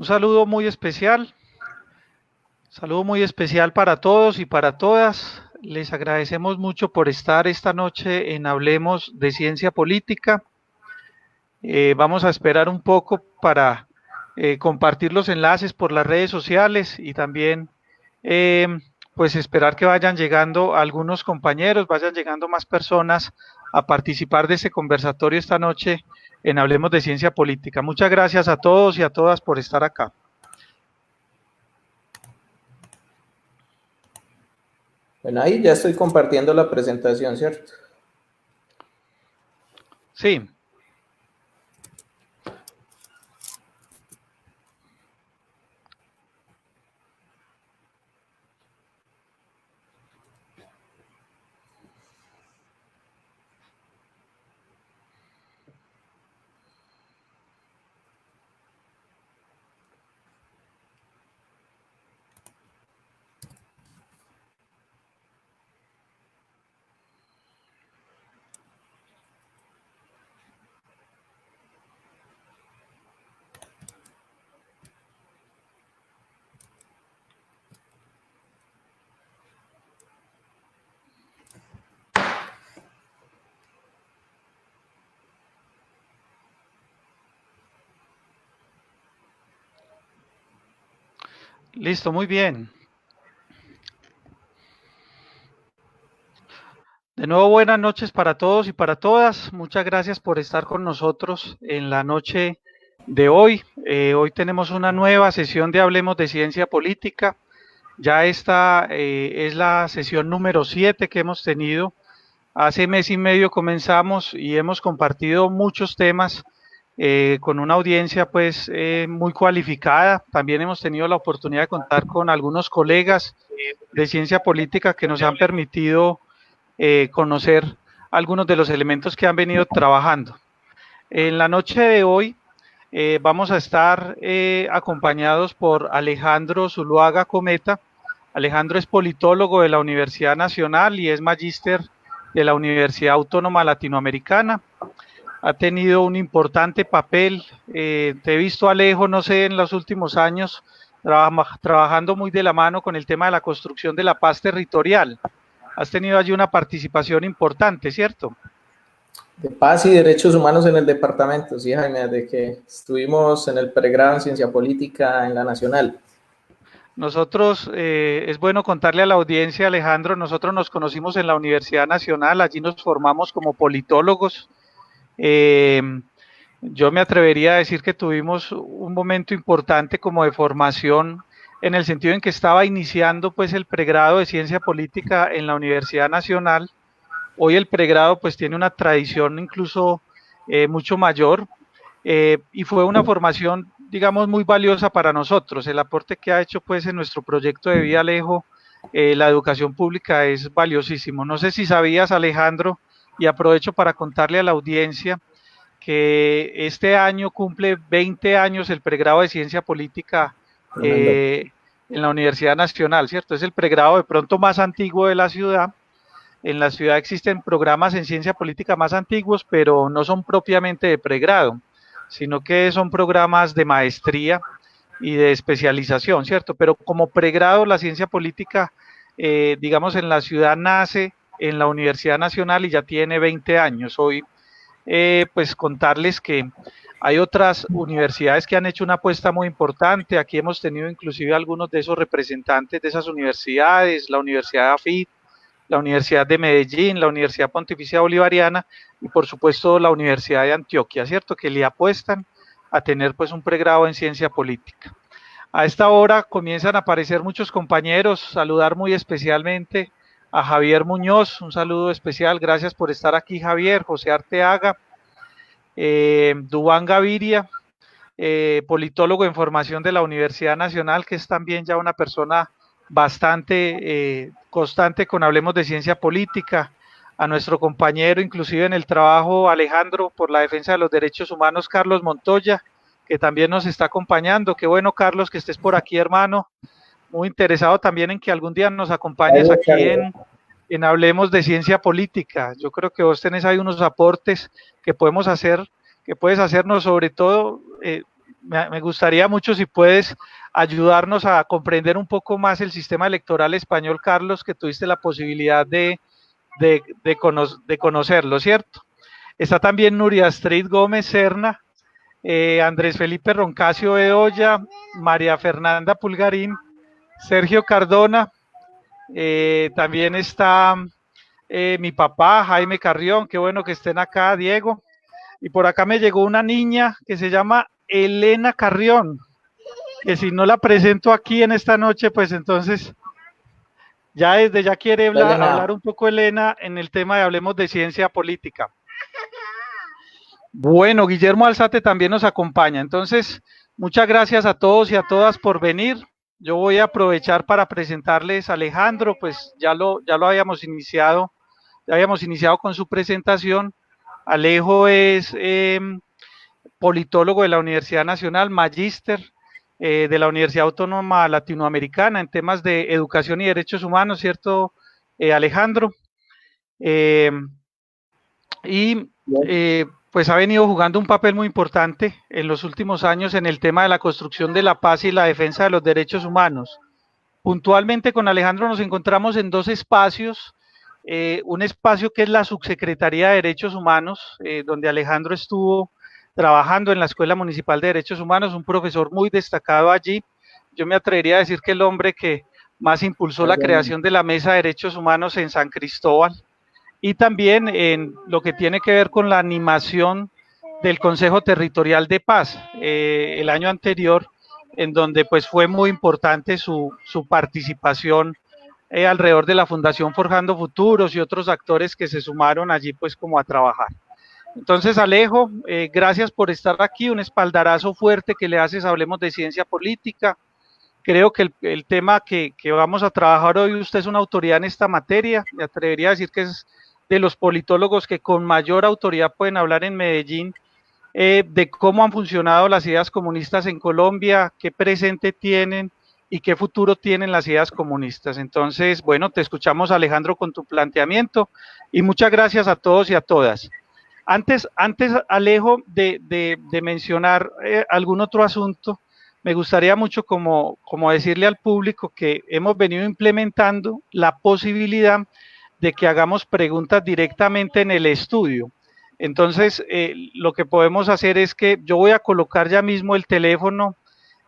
Un saludo muy especial para todos y para todas. Les agradecemos mucho por estar esta noche en Hablemos de Ciencia Política. Vamos a esperar un poco para compartir los enlaces por las redes sociales y también eh, pues esperar que vayan llegando algunos compañeros, vayan llegando más personas a participar de este conversatorio esta noche en Hablemos de Ciencia Política. Muchas gracias a todos y a todas por estar acá. Bueno, ahí ya estoy compartiendo la presentación, ¿cierto? Sí. Listo, muy bien. De nuevo, buenas noches para todos y para todas. Muchas gracias por estar con nosotros en la noche de hoy. Hoy tenemos una nueva sesión de Hablemos de Ciencia Política. Ya esta es la sesión número 7 que hemos tenido. Hace mes y medio comenzamos y hemos compartido muchos temas con una audiencia pues muy cualificada. También hemos tenido la oportunidad de contar con algunos colegas de ciencia política que nos han permitido conocer algunos de los elementos que han venido trabajando. En la noche de hoy vamos a estar acompañados por Alejandro Zuluaga Cometa. Alejandro es politólogo de la Universidad Nacional y es magíster de la Universidad Autónoma Latinoamericana. Ha tenido un importante papel. Te he visto, Alejo, no sé, en los últimos años, trabajando muy de la mano con el tema de la construcción de la paz territorial. Has tenido allí una participación importante, ¿cierto? De paz y derechos humanos en el departamento, sí, Jaime, de que estuvimos en el pregrado en Ciencia Política en la Nacional. Nosotros, es bueno contarle a la audiencia, Alejandro, nosotros nos conocimos en la Universidad Nacional, allí nos formamos como politólogos. Yo me atrevería a decir que tuvimos un momento importante como de formación en el sentido en que estaba iniciando pues el pregrado de Ciencia Política en la Universidad Nacional. Hoy el pregrado pues tiene una tradición incluso mucho mayor y fue una formación digamos muy valiosa para nosotros. El aporte que ha hecho pues en nuestro proyecto de vida, Alejo, la educación pública es valiosísimo. No sé si sabías, Alejandro, y aprovecho para contarle a la audiencia que este año cumple 20 años el pregrado de Ciencia Política en la Universidad Nacional, ¿cierto? Es el pregrado de pronto más antiguo de la ciudad. En la ciudad existen programas en ciencia política más antiguos, pero no son propiamente de pregrado, sino que son programas de maestría y de especialización, ¿cierto? Pero como pregrado, la ciencia política, digamos, en la ciudad nace en la Universidad Nacional y ya tiene 20 años. Hoy, pues contarles que hay otras universidades que han hecho una apuesta muy importante. Aquí hemos tenido inclusive algunos de esos representantes de esas universidades, la Universidad de AFIT, la Universidad de Medellín, la Universidad Pontificia Bolivariana y por supuesto la Universidad de Antioquia, ¿cierto? Que le apuestan a tener pues un pregrado en ciencia política. A esta hora comienzan a aparecer muchos compañeros, saludar muy especialmente a Javier Muñoz, un saludo especial, gracias por estar aquí Javier, José Arteaga, Dubán Gaviria, politólogo en formación de la Universidad Nacional, que es también ya una persona bastante constante con Hablemos de Ciencia Política, a nuestro compañero, inclusive en el trabajo, Alejandro, por la defensa de los derechos humanos, Carlos Montoya, que también nos está acompañando. Qué bueno, Carlos, que estés por aquí, hermano. Muy interesado también en que algún día nos acompañes aquí en Hablemos de Ciencia Política. Yo creo que vos tenés ahí unos aportes que podemos hacer, que puedes hacernos sobre todo me gustaría mucho si puedes ayudarnos a comprender un poco más el sistema electoral español, Carlos, que tuviste la posibilidad de conocerlo, ¿cierto? Está también Nuria Astrid Gómez Serna, Andrés Felipe Roncasio Bedoya, María Fernanda Pulgarín, Sergio Cardona, también está mi papá, Jaime Carrión, qué bueno que estén acá, Diego. Y por acá me llegó una niña que se llama Elena Carrión, que si no la presento aquí en esta noche, pues entonces ya desde ya quiere hablar un poco Elena en el tema de Hablemos de Ciencia Política. Bueno, Guillermo Alzate también nos acompaña, entonces muchas gracias a todos y a todas por venir. Yo voy a aprovechar para presentarles a Alejandro, pues ya lo habíamos iniciado con su presentación. Alejo es politólogo de la Universidad Nacional, magíster de la Universidad Autónoma Latinoamericana en temas de educación y derechos humanos, ¿cierto, Alejandro? Pues ha venido jugando un papel muy importante en los últimos años en el tema de la construcción de la paz y la defensa de los derechos humanos. Puntualmente con Alejandro nos encontramos en dos espacios, un espacio que es la Subsecretaría de Derechos Humanos, donde Alejandro estuvo trabajando en la Escuela Municipal de Derechos Humanos, un profesor muy destacado allí. Yo me atrevería a decir que el hombre que más impulsó la creación de la Mesa de Derechos Humanos en San Cristóbal, y también en lo que tiene que ver con la animación del Consejo Territorial de Paz el año anterior, en donde pues fue muy importante su participación alrededor de la Fundación Forjando Futuros y otros actores que se sumaron allí pues como a trabajar. Entonces, Alejo, gracias por estar aquí, un espaldarazo fuerte que le haces a Hablemos de Ciencia Política. Creo que el tema que vamos a trabajar hoy, usted es una autoridad en esta materia, me atrevería a decir que es de los politólogos que con mayor autoridad pueden hablar en Medellín de cómo han funcionado las ideas comunistas en Colombia, qué presente tienen y qué futuro tienen las ideas comunistas. Entonces, bueno, te escuchamos, Alejandro, con tu planteamiento y muchas gracias a todos y a todas. Antes Alejo, de mencionar algún otro asunto, me gustaría mucho como decirle al público que hemos venido implementando la posibilidad de que hagamos preguntas directamente en el estudio. Entonces, lo que podemos hacer es que yo voy a colocar ya mismo el teléfono,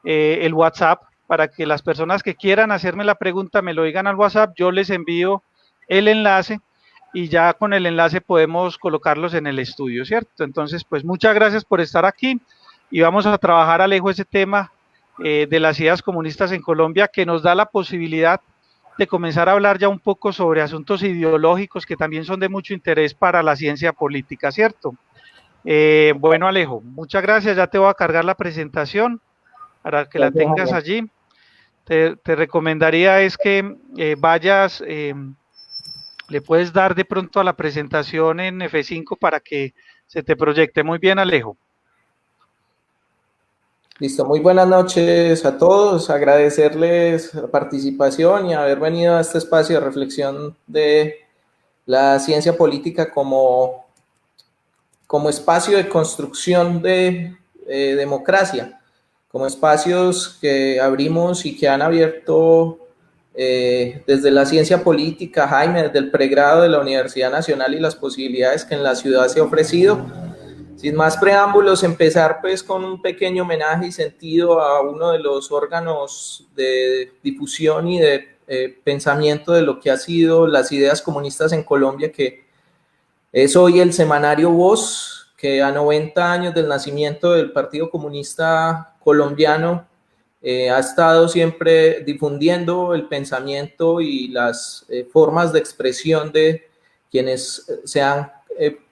el WhatsApp, para que las personas que quieran hacerme la pregunta me lo digan al WhatsApp, yo les envío el enlace y ya con el enlace podemos colocarlos en el estudio, ¿cierto? Entonces, pues muchas gracias por estar aquí y vamos a trabajar, Alejo, ese tema de las ideas comunistas en Colombia, que nos da la posibilidad de comenzar a hablar ya un poco sobre asuntos ideológicos que también son de mucho interés para la ciencia política, ¿cierto? Bueno, Alejo, muchas gracias, ya te voy a cargar la presentación para que la tengas allí. Te recomendaría es que vayas, le puedes dar de pronto a la presentación en F5 para que se te proyecte. Muy bien, Alejo. Listo, muy buenas noches a todos, agradecerles la participación y haber venido a este espacio de reflexión de la ciencia política como espacio de construcción de democracia, como espacios que abrimos y que han abierto desde la ciencia política, Jaime, desde el pregrado de la Universidad Nacional y las posibilidades que en la ciudad se ha ofrecido. Sin más preámbulos, empezar pues con un pequeño homenaje y sentido a uno de los órganos de difusión y de pensamiento de lo que ha sido las ideas comunistas en Colombia, que es hoy el semanario Voz, que a 90 años del nacimiento del Partido Comunista Colombiano ha estado siempre difundiendo el pensamiento y las formas de expresión de quienes se han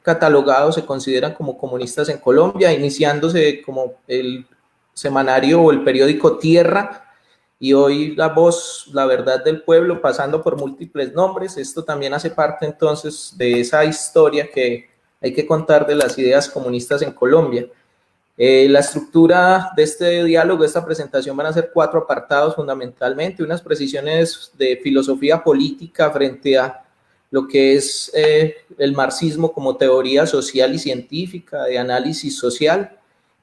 catalogados, se consideran como comunistas en Colombia, iniciándose como el semanario o el periódico Tierra, y hoy La Voz, La Verdad del Pueblo, pasando por múltiples nombres. Esto también hace parte entonces de esa historia que hay que contar de las ideas comunistas en Colombia. La estructura de este diálogo, de esta presentación, van a ser 4 apartados fundamentalmente, unas precisiones de filosofía política frente a lo que es el marxismo como teoría social y científica de análisis social,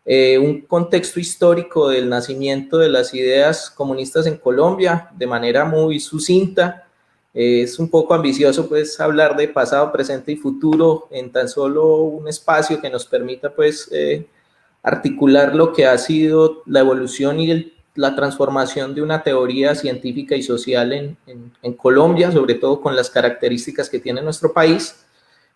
un contexto histórico del nacimiento de las ideas comunistas en Colombia de manera muy sucinta. Es un poco ambicioso pues hablar de pasado, presente y futuro en tan solo un espacio que nos permita pues articular lo que ha sido la evolución y la transformación de una teoría científica y social en Colombia, sobre todo con las características que tiene nuestro país.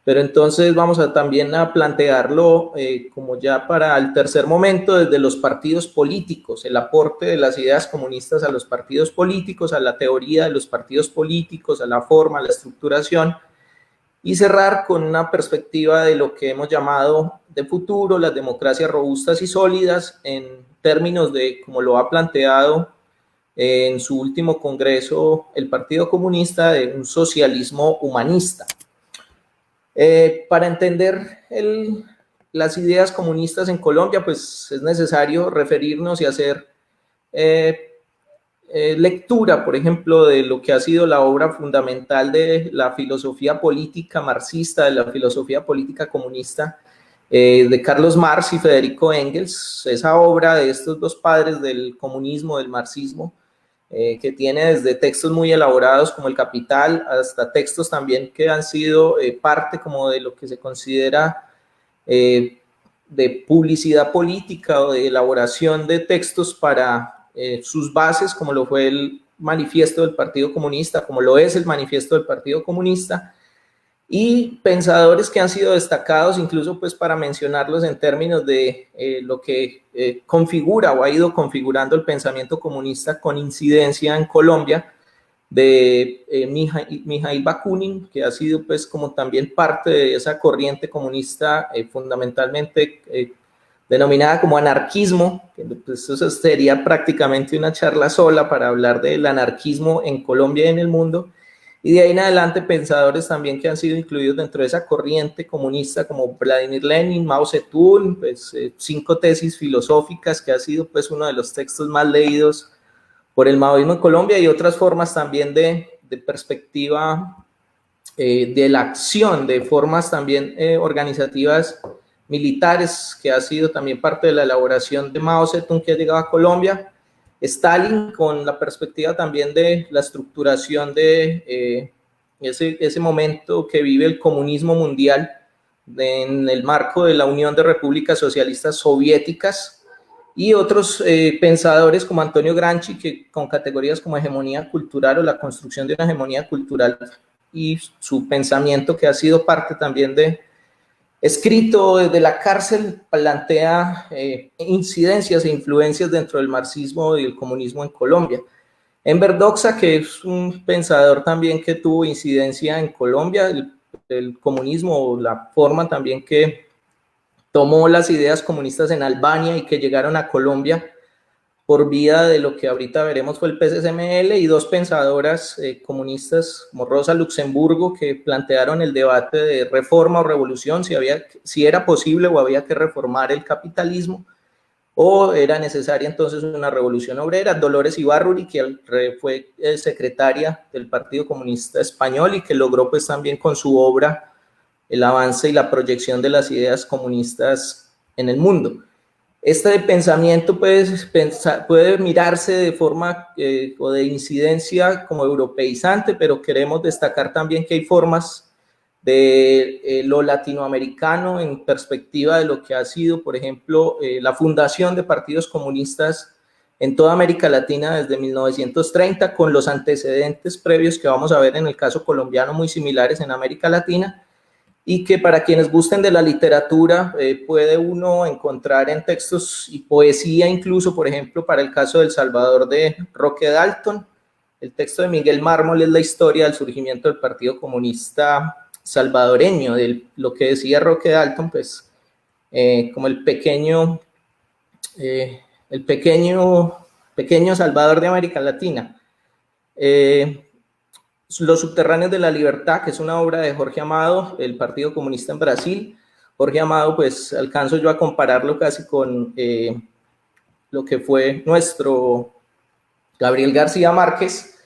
Pero entonces vamos a también a plantearlo como ya para el tercer momento desde los partidos políticos, el aporte de las ideas comunistas a los partidos políticos, a la teoría de los partidos políticos, a la forma, a la estructuración, y cerrar con una perspectiva de lo que hemos llamado de futuro, las democracias robustas y sólidas, en términos de, como lo ha planteado en su último congreso el Partido Comunista, de un socialismo humanista. Para entender las ideas comunistas en Colombia, pues es necesario referirnos y hacer lectura, por ejemplo, de lo que ha sido la obra fundamental de la filosofía política marxista, de la filosofía política comunista, de Carlos Marx y Federico Engels, esa obra de estos dos padres del comunismo, del marxismo, que tiene desde textos muy elaborados como El Capital hasta textos también que han sido parte como de lo que se considera de publicidad política o de elaboración de textos para sus bases, como lo fue el manifiesto del Partido Comunista, como lo es el manifiesto del Partido Comunista, y pensadores que han sido destacados, incluso pues para mencionarlos en términos de lo que configura o ha ido configurando el pensamiento comunista con incidencia en Colombia, de Mijail Bakunin, que ha sido pues como también parte de esa corriente comunista fundamentalmente denominada como anarquismo, que pues eso sería prácticamente una charla sola para hablar del anarquismo en Colombia y en el mundo. Y de ahí en adelante pensadores también que han sido incluidos dentro de esa corriente comunista como Vladimir Lenin, Mao Zedong, pues 5 tesis filosóficas, que ha sido pues uno de los textos más leídos por el maoísmo en Colombia, y otras formas también de perspectiva de la acción, de formas también organizativas militares, que ha sido también parte de la elaboración de Mao Zedong, que ha llegado a Colombia. Stalin, con la perspectiva también de la estructuración de ese momento que vive el comunismo mundial en el marco de la Unión de Repúblicas Socialistas Soviéticas, y otros pensadores como Antonio Gramsci, que con categorías como hegemonía cultural o la construcción de una hegemonía cultural y su pensamiento, que ha sido parte también de escrito desde la cárcel, plantea incidencias e influencias dentro del marxismo y el comunismo en Colombia. Enver Doxa, que es un pensador también que tuvo incidencia en Colombia, el comunismo, la forma también que tomó las ideas comunistas en Albania y que llegaron a Colombia por vía de lo que ahorita veremos fue el PSML, y 2 pensadoras comunistas como Rosa Luxemburgo, que plantearon el debate de reforma o revolución, si era posible o había que reformar el capitalismo o era necesaria entonces una revolución obrera. Dolores Ibarruri, que fue secretaria del Partido Comunista Español y que logró pues también con su obra el avance y la proyección de las ideas comunistas en el mundo. Este pensamiento puede mirarse de forma o de incidencia como europeizante, pero queremos destacar también que hay formas de lo latinoamericano en perspectiva de lo que ha sido, por ejemplo, la fundación de partidos comunistas en toda América Latina desde 1930, con los antecedentes previos que vamos a ver en el caso colombiano muy similares en América Latina, y que para quienes gusten de la literatura puede uno encontrar en textos y poesía incluso, por ejemplo, para el caso del Salvador de Roque Dalton. El texto de Miguel Mármol es la historia del surgimiento del Partido Comunista salvadoreño, de lo que decía Roque Dalton, pues como el pequeño Salvador de América Latina. Los subterráneos de la libertad, que es una obra de Jorge Amado, el Partido Comunista en Brasil. Jorge Amado, pues alcanzo yo a compararlo casi con lo que fue nuestro Gabriel García Márquez,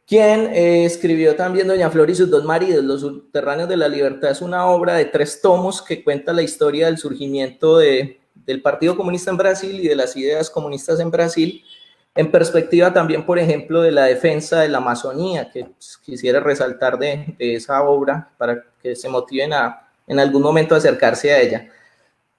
quien escribió también Doña Flor y sus 2 maridos. Los subterráneos de la libertad es una obra de 3 tomos que cuenta la historia del surgimiento de del Partido Comunista en Brasil y de las ideas comunistas en Brasil, en perspectiva también, por ejemplo, de la defensa de la Amazonía, que quisiera resaltar de esa obra para que se motiven en algún momento a acercarse a ella.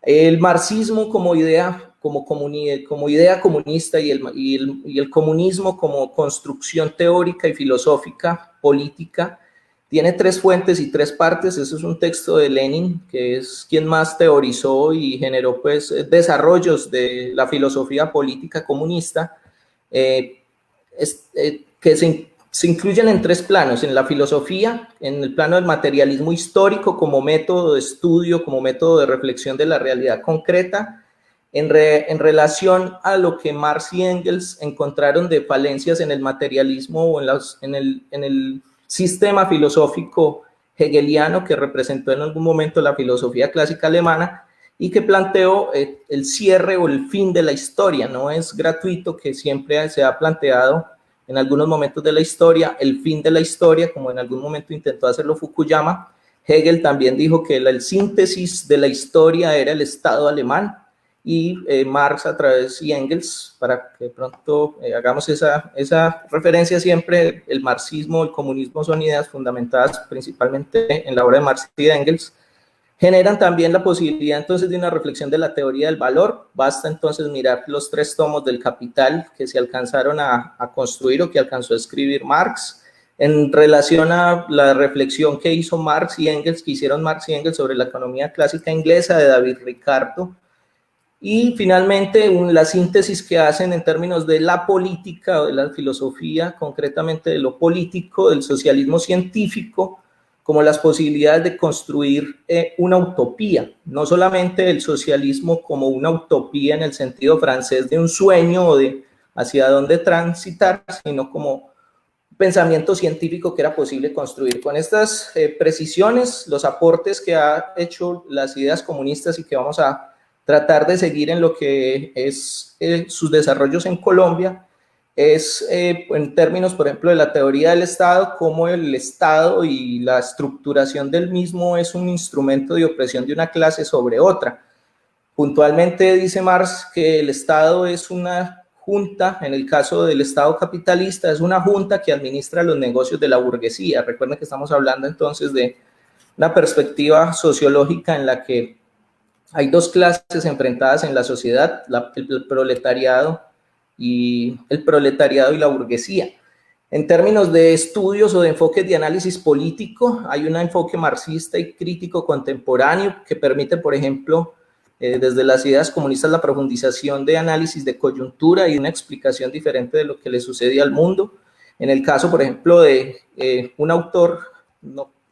El marxismo como idea, como idea comunista y el comunismo como construcción teórica y filosófica, política, tiene tres fuentes y tres partes. Eso es un texto de Lenin, que es quien más teorizó y generó pues desarrollos de la filosofía política comunista, que se incluyen en tres planos: en la filosofía, en el plano del materialismo histórico como método de estudio, como método de reflexión de la realidad concreta, en relación a lo que Marx y Engels encontraron de falencias en el materialismo o en el sistema filosófico hegeliano que representó en algún momento la filosofía clásica alemana, y que planteó el cierre o el fin de la historia. No es gratuito que siempre se ha planteado en algunos momentos de la historia el fin de la historia, como en algún momento intentó hacerlo Fukuyama. Hegel también dijo que el síntesis de la historia era el Estado alemán, y Marx a través y Engels, para que pronto hagamos esa referencia siempre, el marxismo, el comunismo son ideas fundamentadas principalmente en la obra de Marx y de Engels, generan también la posibilidad entonces de una reflexión de la teoría del valor. Basta entonces mirar los tres tomos del Capital que se alcanzaron a construir o que alcanzó a escribir Marx, en relación a la reflexión que hizo Marx y Engels, que hicieron Marx y Engels sobre la economía clásica inglesa de David Ricardo, y finalmente la síntesis que hacen en términos de la política o de la filosofía, concretamente de lo político, del socialismo científico, como las posibilidades de construir una utopía, no solamente el socialismo como una utopía en el sentido francés de un sueño o de hacia dónde transitar, sino como pensamiento científico que era posible construir. Con estas precisiones, los aportes que ha hecho las ideas comunistas y que vamos a tratar de seguir en lo que es sus desarrollos en Colombia, es en términos, por ejemplo, de la teoría del Estado, cómo el Estado y la estructuración del mismo es un instrumento de opresión de una clase sobre otra. Puntualmente dice Marx que el Estado es una junta, en el caso del Estado capitalista, es una junta que administra los negocios de la burguesía. Recuerden que estamos hablando entonces de una perspectiva sociológica en la que hay dos clases enfrentadas en la sociedad, el proletariado y la burguesía. En términos de estudios o de enfoques de análisis político, hay un enfoque marxista y crítico contemporáneo que permite, por ejemplo, desde las ideas comunistas, la profundización de análisis de coyuntura y una explicación diferente de lo que le sucede al mundo. En el caso, por ejemplo, de un autor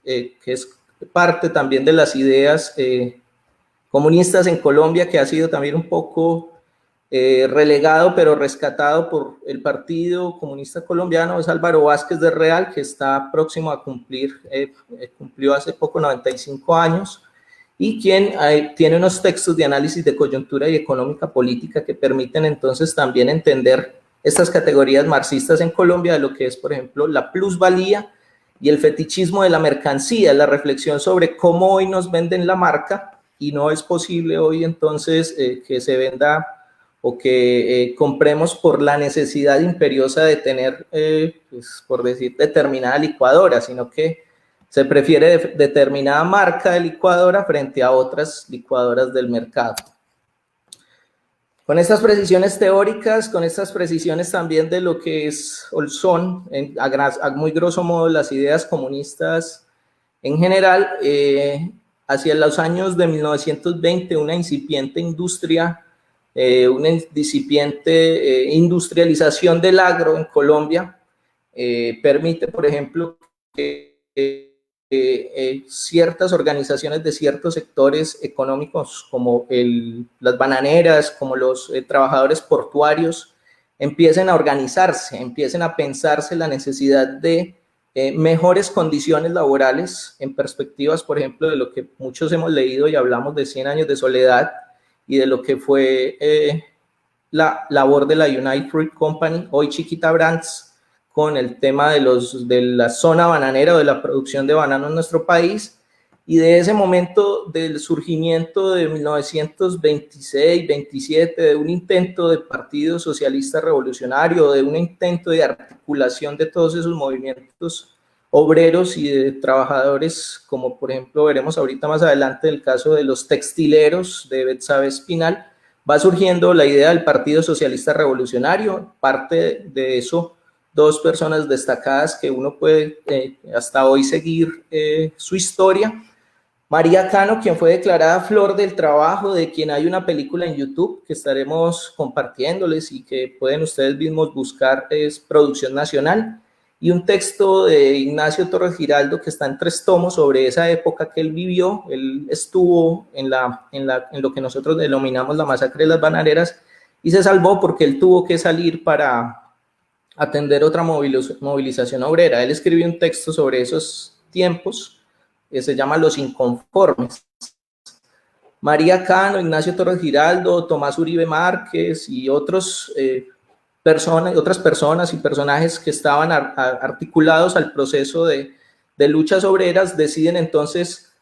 que es parte también de las ideas comunistas en Colombia, que ha sido también un poco relegado pero rescatado por el Partido Comunista Colombiano, es Álvaro Vázquez de Real, que está próximo a cumplió hace poco 95 años, y quien tiene unos textos de análisis de coyuntura y económica política que permiten entonces también entender estas categorías marxistas en Colombia, de lo que es, por ejemplo, la plusvalía y el fetichismo de la mercancía, la reflexión sobre cómo hoy nos venden la marca, y no es posible hoy entonces que se venda o que compremos por la necesidad imperiosa de tener, pues, por decir, determinada licuadora, sino que se prefiere determinada marca de licuadora frente a otras licuadoras del mercado. Con estas precisiones teóricas, con estas precisiones también de lo que es o son, a muy grosso modo, las ideas comunistas en general, hacia los años de 1920, una incipiente industria, una incipiente industrialización del agro en Colombia permite, por ejemplo, que ciertas organizaciones de ciertos sectores económicos, como las bananeras, como los trabajadores portuarios, empiecen a organizarse, empiecen a pensarse la necesidad de mejores condiciones laborales en perspectivas, por ejemplo, de lo que muchos hemos leído y hablamos de 100 años de soledad y de lo que fue la labor de la United Fruit Company, hoy Chiquita Brands, con el tema de la zona bananera o de la producción de banano en nuestro país, y de ese momento del surgimiento de 1926-27, de un intento de Partido Socialista Revolucionario, de un intento de articulación de todos esos movimientos obreros y de trabajadores, como por ejemplo veremos ahorita más adelante el caso de los textileros de Betsabe Espinal, va surgiendo la idea del Partido Socialista Revolucionario. Parte de eso, dos personas destacadas que uno puede hasta hoy seguir su historia. María Cano, quien fue declarada Flor del Trabajo, de quien hay una película en YouTube que estaremos compartiéndoles y que pueden ustedes mismos buscar, es producción nacional, y un texto de Ignacio Torres Giraldo que está en 3 tomos sobre esa época que él vivió. Él estuvo en lo que nosotros denominamos la masacre de las bananeras y se salvó porque él tuvo que salir para atender otra movilización obrera. Él escribió un texto sobre esos tiempos que se llama Los Inconformes. María Cano, Ignacio Torres Giraldo, Tomás Uribe Márquez y otras personas y personajes que estaban articulados al proceso de luchas obreras deciden entonces,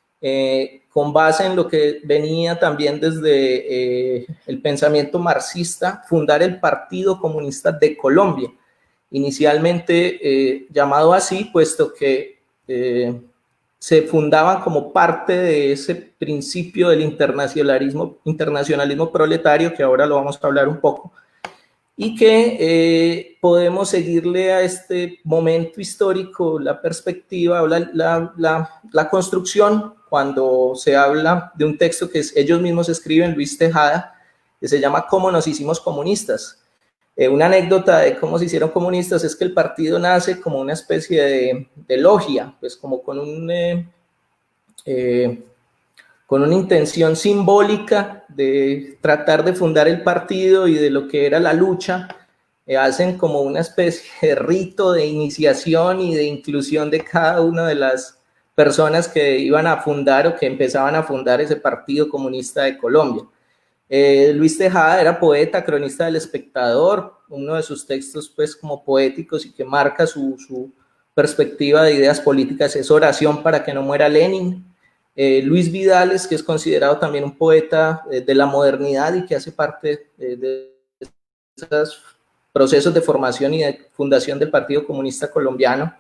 con base en lo que venía también desde el pensamiento marxista, fundar el Partido Comunista de Colombia, inicialmente llamado así, puesto que se fundaban como parte de ese principio del internacionalismo proletario, que ahora lo vamos a hablar un poco, y que podemos seguirle a este momento histórico la perspectiva o la construcción cuando se habla de un texto que ellos mismos escriben, Luis Tejada, que se llama ¿Cómo nos hicimos comunistas? Una anécdota de cómo se hicieron comunistas es que el partido nace como una especie de logia, pues como con una intención simbólica de tratar de fundar el partido y de lo que era la lucha. Hacen como una especie de rito de iniciación y de inclusión de cada una de las personas que iban a fundar o que empezaban a fundar ese Partido Comunista de Colombia. Luis Tejada era poeta, cronista del Espectador. Uno de sus textos pues como poéticos y que marca su perspectiva de ideas políticas es Oración para que no muera Lenin. Luis Vidales, que es considerado también un poeta de la modernidad y que hace parte de esos procesos de formación y de fundación del Partido Comunista Colombiano,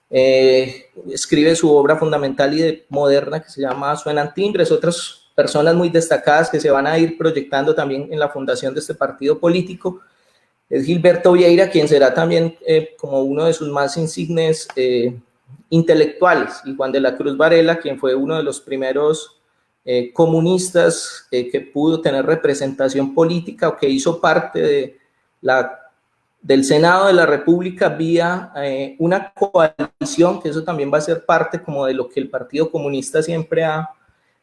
escribe su obra fundamental y moderna que se llama Suenan Timbres. Otras personas muy destacadas que se van a ir proyectando también en la fundación de este partido político es Gilberto Vieira, quien será también como uno de sus más insignes intelectuales, y Juan de la Cruz Varela, quien fue uno de los primeros comunistas que pudo tener representación política o que hizo parte del Senado de la República vía una coalición, que eso también va a ser parte como de lo que el Partido Comunista siempre ha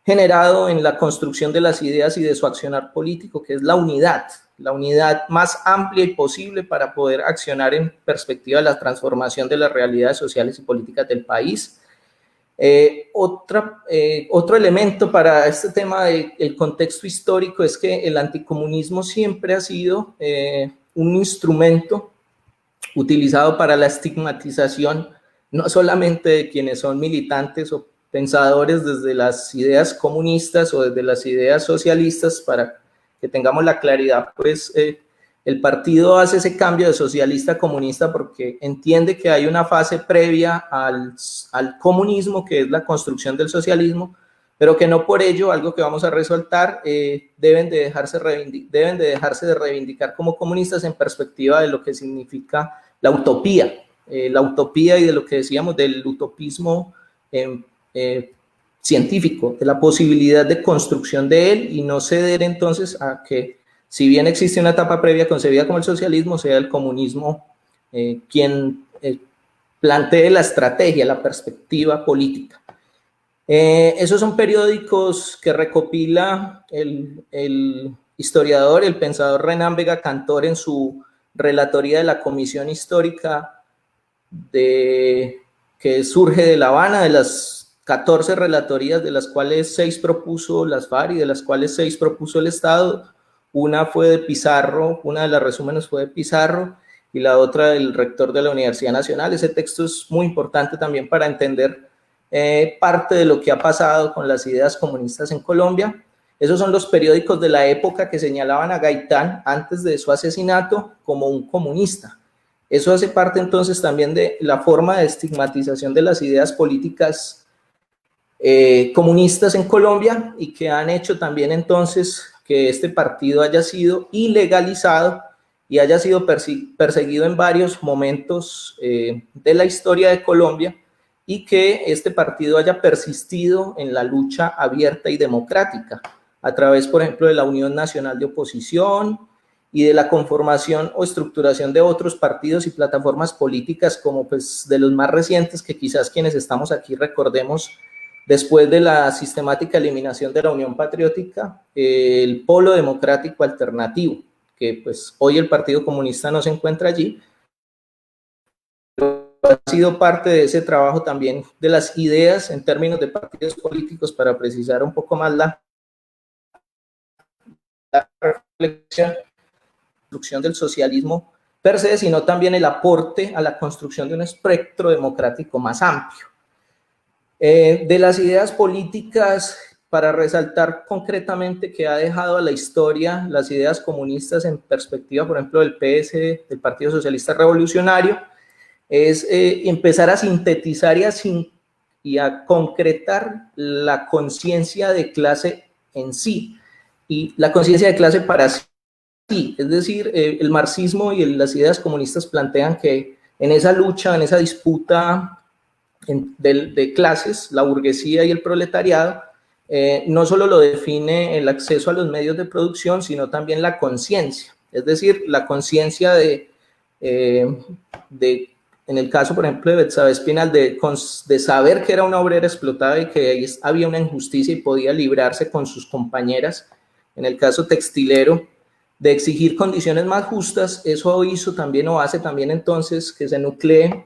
generado en la construcción de las ideas y de su accionar político, que es la unidad más amplia y posible para poder accionar en perspectiva de la transformación de las realidades sociales y políticas del país. Otro elemento para este tema del contexto histórico es que el anticomunismo siempre ha sido un instrumento utilizado para la estigmatización, no solamente de quienes son militantes o pensadores desde las ideas comunistas o desde las ideas socialistas. Para que tengamos la claridad, pues el partido hace ese cambio de socialista a comunista porque entiende que hay una fase previa al comunismo, que es la construcción del socialismo, pero que no por ello, algo que vamos a resaltar, deben de dejarse de reivindicar como comunistas en perspectiva de lo que significa la utopía y de lo que decíamos del utopismo científico, de la posibilidad de construcción de él, y no ceder entonces a que, si bien existe una etapa previa concebida como el socialismo, sea el comunismo quien plantee la estrategia, la perspectiva política. Esos son periódicos que recopila el historiador, el pensador Renan Vega Cantor en su relatoría de la Comisión Histórica que surge de La Habana, de las 14 relatorías, de las cuales 6 propuso las FARC y de las cuales 6 propuso el Estado. Una fue de Pizarro, una de las resúmenes fue de Pizarro y la otra del rector de la Universidad Nacional. Ese texto es muy importante también para entender parte de lo que ha pasado con las ideas comunistas en Colombia. Esos son los periódicos de la época que señalaban a Gaitán antes de su asesinato como un comunista. Eso hace parte entonces también de la forma de estigmatización de las ideas políticas comunistas en Colombia, y que han hecho también entonces que este partido haya sido ilegalizado y haya sido perseguido en varios momentos de la historia de Colombia, y que este partido haya persistido en la lucha abierta y democrática a través, por ejemplo, de la Unión Nacional de Oposición y de la conformación o estructuración de otros partidos y plataformas políticas, como pues de los más recientes, que quizás quienes estamos aquí recordemos, después de la sistemática eliminación de la Unión Patriótica, el Polo Democrático Alternativo, que pues hoy el Partido Comunista no se encuentra allí, pero ha sido parte de ese trabajo también de las ideas en términos de partidos políticos, para precisar un poco más la reflexión, construcción del socialismo per se, sino también el aporte a la construcción de un espectro democrático más amplio. De las ideas políticas, para resaltar concretamente que ha dejado a la historia las ideas comunistas en perspectiva, por ejemplo, del PS, del Partido Socialista Revolucionario, es empezar a sintetizar y a concretar la conciencia de clase en sí, y la conciencia de clase para sí. Es decir, el marxismo y las ideas comunistas plantean que en esa lucha, en esa disputa de clases, la burguesía y el proletariado, no solo lo define el acceso a los medios de producción, sino también la conciencia. Es decir, la conciencia en el caso, por ejemplo, de Betsabe Espinal, de saber que era una obrera explotada y que ahí había una injusticia y podía librarse con sus compañeras. En el caso textilero, de exigir condiciones más justas. Eso hizo también, o hace también entonces, que se nuclee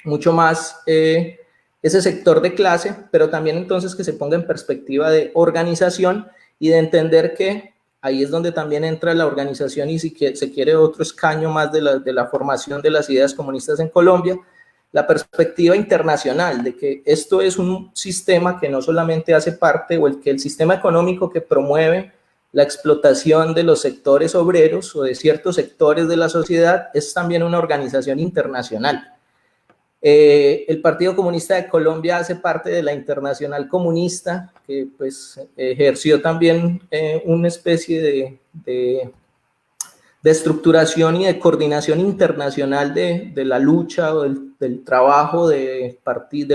mucho más ese sector de clase, pero también entonces que se ponga en perspectiva de organización y de entender que ahí es donde también entra la organización, y si se quiere otro escaño más de la formación de las ideas comunistas en Colombia, la perspectiva internacional de que esto es un sistema que no solamente hace parte, o el sistema económico que promueve la explotación de los sectores obreros o de ciertos sectores de la sociedad, es también una organización internacional. El Partido Comunista de Colombia hace parte de la Internacional Comunista, que pues ejerció también una especie de estructuración y de coordinación internacional de la lucha o del trabajo de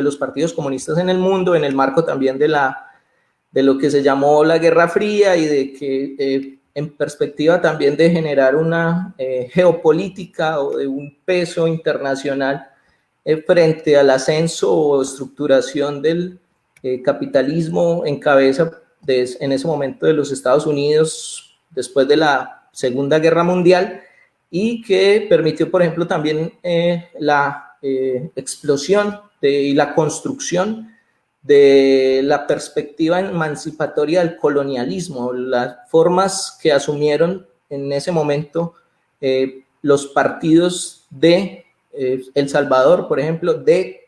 los partidos comunistas en el mundo, en el marco también de lo que se llamó la Guerra Fría, y de que en perspectiva también de generar una geopolítica o de un peso internacional frente al ascenso o estructuración del capitalismo en cabeza en ese momento de los Estados Unidos después de la Segunda Guerra Mundial, y que permitió, por ejemplo, también la explosión y la construcción de la perspectiva emancipatoria del colonialismo, las formas que asumieron en ese momento los partidos de El Salvador, por ejemplo, de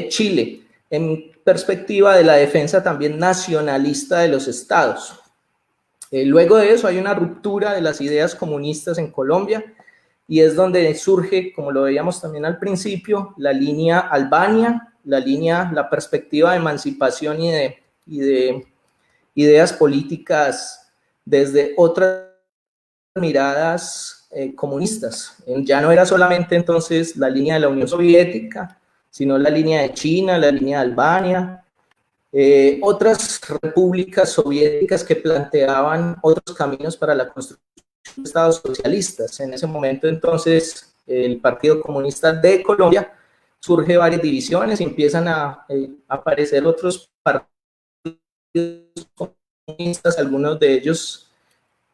Chile, en perspectiva de la defensa también nacionalista de los estados. Luego de eso hay una ruptura de las ideas comunistas en Colombia, y es donde surge, como lo veíamos también al principio, la línea Albania, la perspectiva de emancipación y de ideas políticas desde otras miradas comunistas. Ya no era solamente entonces la línea de la Unión Soviética, sino la línea de China, la línea de Albania, otras repúblicas soviéticas que planteaban otros caminos para la construcción de estados socialistas. En ese momento entonces el Partido Comunista de Colombia surge varias divisiones y empiezan a aparecer otros partidos comunistas, algunos de ellos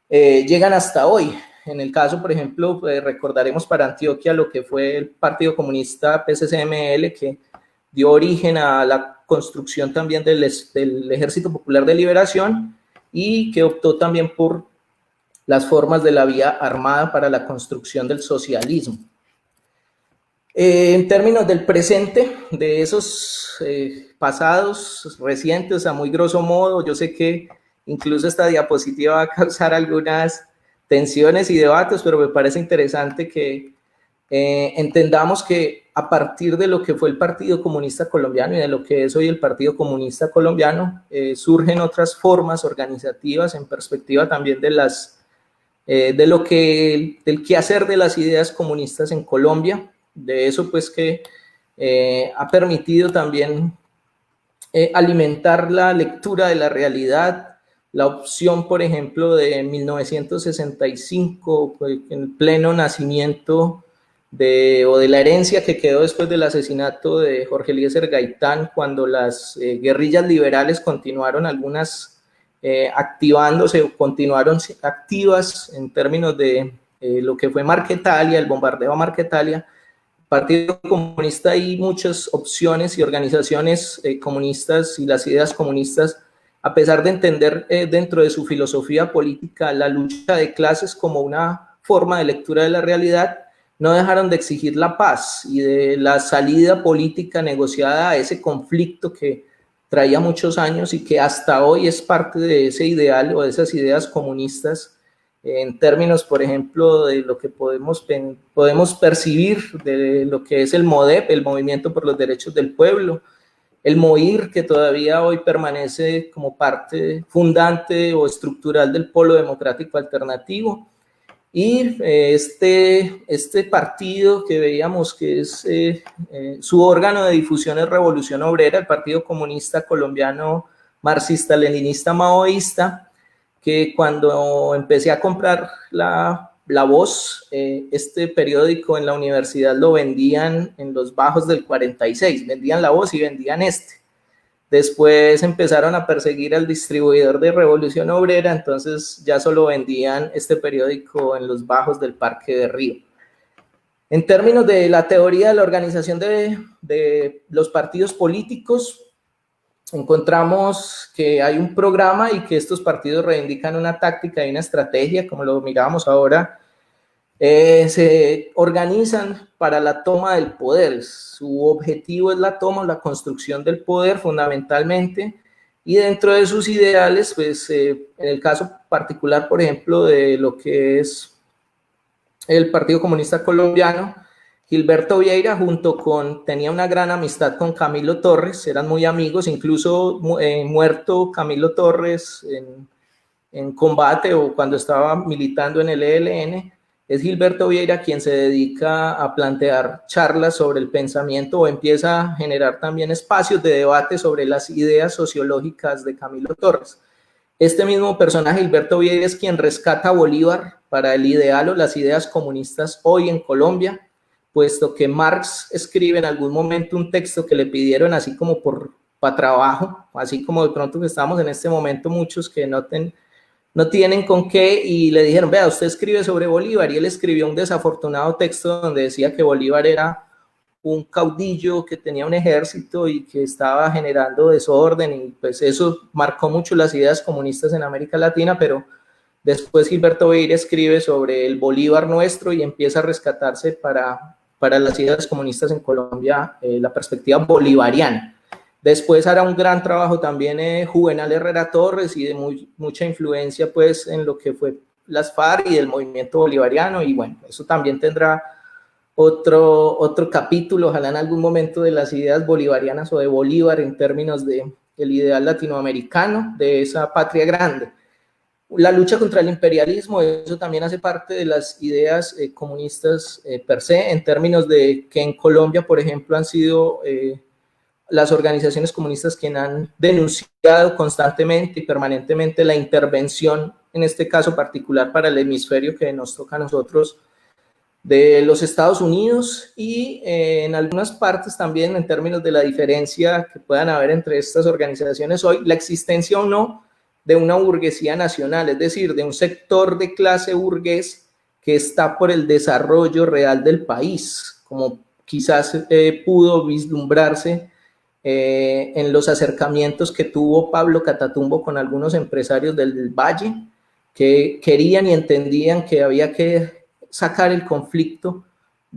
llegan hasta hoy. En el caso, por ejemplo, recordaremos para Antioquia lo que fue el Partido Comunista PCCML, que dio origen a la construcción también del Ejército Popular de Liberación, y que optó también por las formas de la vía armada para la construcción del socialismo. En términos del presente, de esos pasados recientes, a muy grosso modo, yo sé que incluso esta diapositiva va a causar algunas tensiones y debates, pero me parece interesante que entendamos que a partir de lo que fue el Partido Comunista Colombiano y de lo que es hoy el Partido Comunista Colombiano, surgen otras formas organizativas en perspectiva también de del quehacer de las ideas comunistas en Colombia, de eso pues que ha permitido también alimentar la lectura de la realidad, la opción, por ejemplo, de 1965, pues, en el pleno nacimiento o de la herencia que quedó después del asesinato de Jorge Eliezer Gaitán, cuando las guerrillas liberales continuaron algunas activándose o continuaron activas en términos de lo que fue Marquetalia, el bombardeo a Marquetalia. Partido Comunista hay muchas opciones y organizaciones comunistas y las ideas comunistas, a pesar de entender dentro de su filosofía política la lucha de clases como una forma de lectura de la realidad, no dejaron de exigir la paz y de la salida política negociada a ese conflicto que traía muchos años y que hasta hoy es parte de ese ideal o de esas ideas comunistas en términos, por ejemplo, de lo que podemos percibir de lo que es el MODEP, el Movimiento por los Derechos del Pueblo, el MOIR, que todavía hoy permanece como parte fundante o estructural del Polo Democrático Alternativo, y este partido que veíamos que es su órgano de difusión es Revolución Obrera, el Partido Comunista Colombiano Marxista-Leninista Maoísta, que cuando empecé a comprar la Voz, este periódico en la universidad lo vendían en los bajos del 46, vendían La Voz y vendían este. Después empezaron a perseguir al distribuidor de Revolución Obrera, entonces ya solo vendían este periódico en los bajos del Parque de Río. En términos de la teoría de la organización de los partidos políticos, encontramos que hay un programa y que estos partidos reivindican una táctica y una estrategia, como lo mirábamos ahora, se organizan para la toma del poder. Su objetivo es la toma o la construcción del poder fundamentalmente, y dentro de sus ideales, pues en el caso particular, por ejemplo, de lo que es el Partido Comunista Colombiano, Gilberto Vieira tenía una gran amistad con Camilo Torres, eran muy amigos, incluso muerto Camilo Torres en combate o cuando estaba militando en el ELN, es Gilberto Vieira quien se dedica a plantear charlas sobre el pensamiento o empieza a generar también espacios de debate sobre las ideas sociológicas de Camilo Torres. Este mismo personaje, Gilberto Vieira, es quien rescata a Bolívar para el ideal o las ideas comunistas hoy en Colombia, puesto que Marx escribe en algún momento un texto que le pidieron así como para trabajo, así como de pronto que estamos en este momento muchos que no tienen con qué, y le dijeron, vea, usted escribe sobre Bolívar, y él escribió un desafortunado texto donde decía que Bolívar era un caudillo que tenía un ejército y que estaba generando desorden, y pues eso marcó mucho las ideas comunistas en América Latina, pero después Gilberto Vieira escribe sobre el Bolívar nuestro y empieza a rescatarse para las ideas comunistas en Colombia, la perspectiva bolivariana. Después hará un gran trabajo también Juvenal Herrera Torres y de mucha influencia pues en lo que fue las FARC y el movimiento bolivariano, y bueno, eso también tendrá otro capítulo, ojalá en algún momento, de las ideas bolivarianas o de Bolívar en términos del ideal latinoamericano, de esa patria grande. La lucha contra el imperialismo, eso también hace parte de las ideas comunistas per se, en términos de que en Colombia, por ejemplo, han sido las organizaciones comunistas quienes han denunciado constantemente y permanentemente la intervención, en este caso particular para el hemisferio que nos toca a nosotros, de los Estados Unidos, y en algunas partes también en términos de la diferencia que puedan haber entre estas organizaciones hoy, la existencia o no de una burguesía nacional, es decir, de un sector de clase burgués que está por el desarrollo real del país, como quizás pudo vislumbrarse en los acercamientos que tuvo Pablo Catatumbo con algunos empresarios del Valle, que querían y entendían que había que sacar el conflicto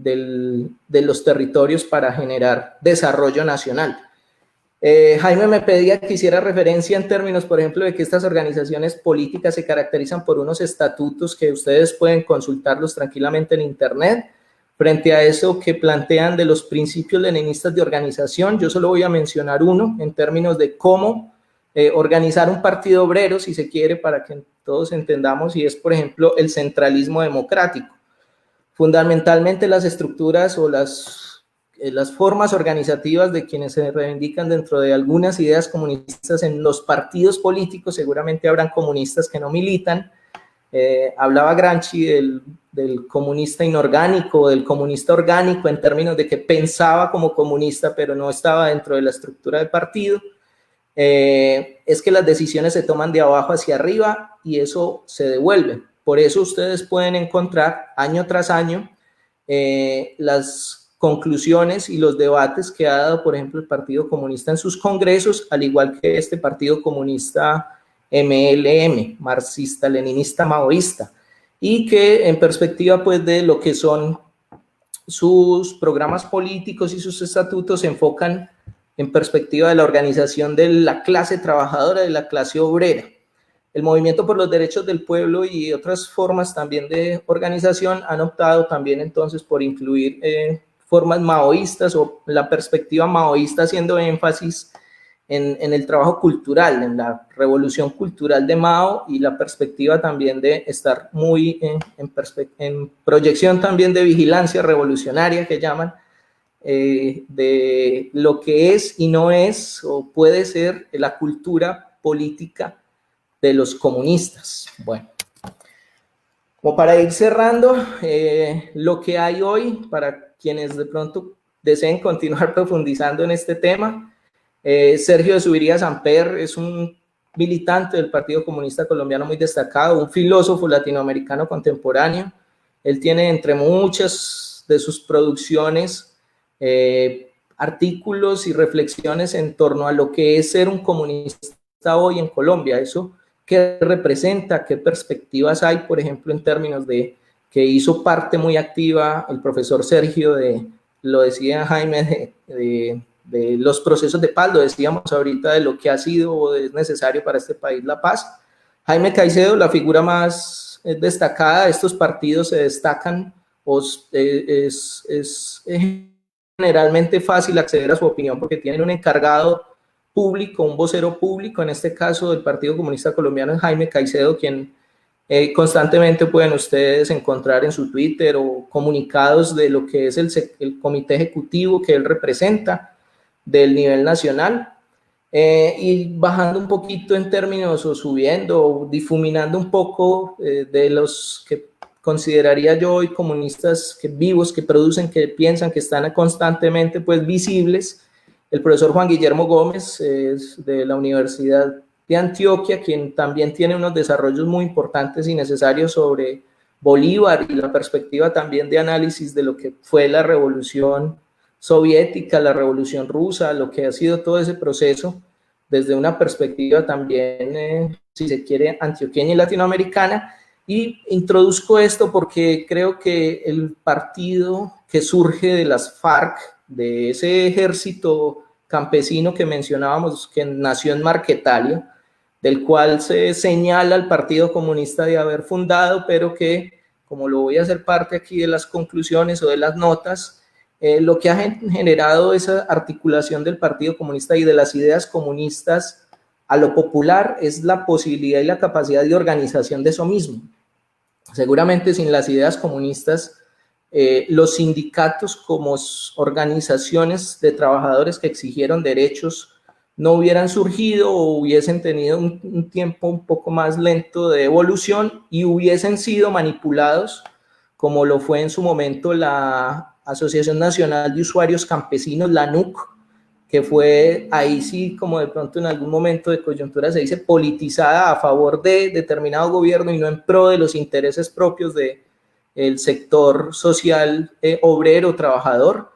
de los territorios para generar desarrollo nacional. Jaime me pedía que hiciera referencia en términos, por ejemplo, de que estas organizaciones políticas se caracterizan por unos estatutos que ustedes pueden consultarlos tranquilamente en internet. Frente a eso que plantean de los principios leninistas de organización, yo solo voy a mencionar uno en términos de cómo organizar un partido obrero, si se quiere, para que todos entendamos, y es, por ejemplo, el centralismo democrático. Fundamentalmente las estructuras o las formas organizativas de quienes se reivindican dentro de algunas ideas comunistas en los partidos políticos, seguramente habrán comunistas que no militan. Hablaba Gramsci del comunista inorgánico, del comunista orgánico, en términos de que pensaba como comunista, pero no estaba dentro de la estructura del partido. Es que las decisiones se toman de abajo hacia arriba y eso se devuelve. Por eso ustedes pueden encontrar año tras año las conclusiones y los debates que ha dado, por ejemplo, el Partido Comunista en sus congresos, al igual que este Partido Comunista MLM, marxista, leninista, maoísta, y que en perspectiva pues de lo que son sus programas políticos y sus estatutos se enfocan en perspectiva de la organización de la clase trabajadora, de la clase obrera. El movimiento por los derechos del pueblo y otras formas también de organización han optado también entonces por incluir formas maoístas o la perspectiva maoísta, haciendo énfasis en el trabajo cultural, en la revolución cultural de Mao, y la perspectiva también de estar muy en proyección también de vigilancia revolucionaria, que llaman, de lo que es y no es o puede ser la cultura política de los comunistas. Bueno, como para ir cerrando, lo que hay hoy, para quienes de pronto deseen continuar profundizando en este tema, Sergio de Zuviría Samper es un militante del Partido Comunista Colombiano muy destacado, un filósofo latinoamericano contemporáneo. Él tiene entre muchas de sus producciones artículos y reflexiones en torno a lo que es ser un comunista hoy en Colombia. Eso, ¿qué representa? ¿Qué perspectivas hay? Por ejemplo, en términos de que hizo parte muy activa el profesor Sergio lo decía Jaime, de los procesos de paz, lo decíamos ahorita, de lo que ha sido o es necesario para este país la paz. Jaime Caicedo, la figura más destacada de estos partidos, se destacan, es generalmente fácil acceder a su opinión porque tienen un encargado público, un vocero público, en este caso del Partido Comunista Colombiano es Jaime Caicedo, quien constantemente pueden ustedes encontrar en su Twitter o comunicados de lo que es el comité ejecutivo que él representa del nivel nacional, y bajando un poquito en términos o subiendo o difuminando un poco de los que consideraría yo hoy comunistas vivos, que producen, que piensan, que están constantemente pues visibles. El profesor Juan Guillermo Gómez de la Universidad de Antioquia, quien también tiene unos desarrollos muy importantes y necesarios sobre Bolívar y la perspectiva también de análisis de lo que fue la revolución soviética, la revolución rusa, lo que ha sido todo ese proceso desde una perspectiva también, si se quiere, antioqueña y latinoamericana. Y introduzco esto porque creo que el partido que surge de las FARC, de ese ejército campesino que mencionábamos, que nació en Marquetalia, del cual se señala al Partido Comunista de haber fundado, pero que, como lo voy a hacer parte aquí de las conclusiones o de las notas, lo que ha generado esa articulación del Partido Comunista y de las ideas comunistas a lo popular es la posibilidad y la capacidad de organización de eso mismo. Seguramente sin las ideas comunistas, los sindicatos como organizaciones de trabajadores que exigieron derechos no hubieran surgido o hubiesen tenido un tiempo un poco más lento de evolución y hubiesen sido manipulados, como lo fue en su momento la Asociación Nacional de Usuarios Campesinos, la ANUC, que fue ahí sí, como de pronto en algún momento de coyuntura se dice, politizada a favor de determinado gobierno y no en pro de los intereses propios del sector social obrero, trabajador.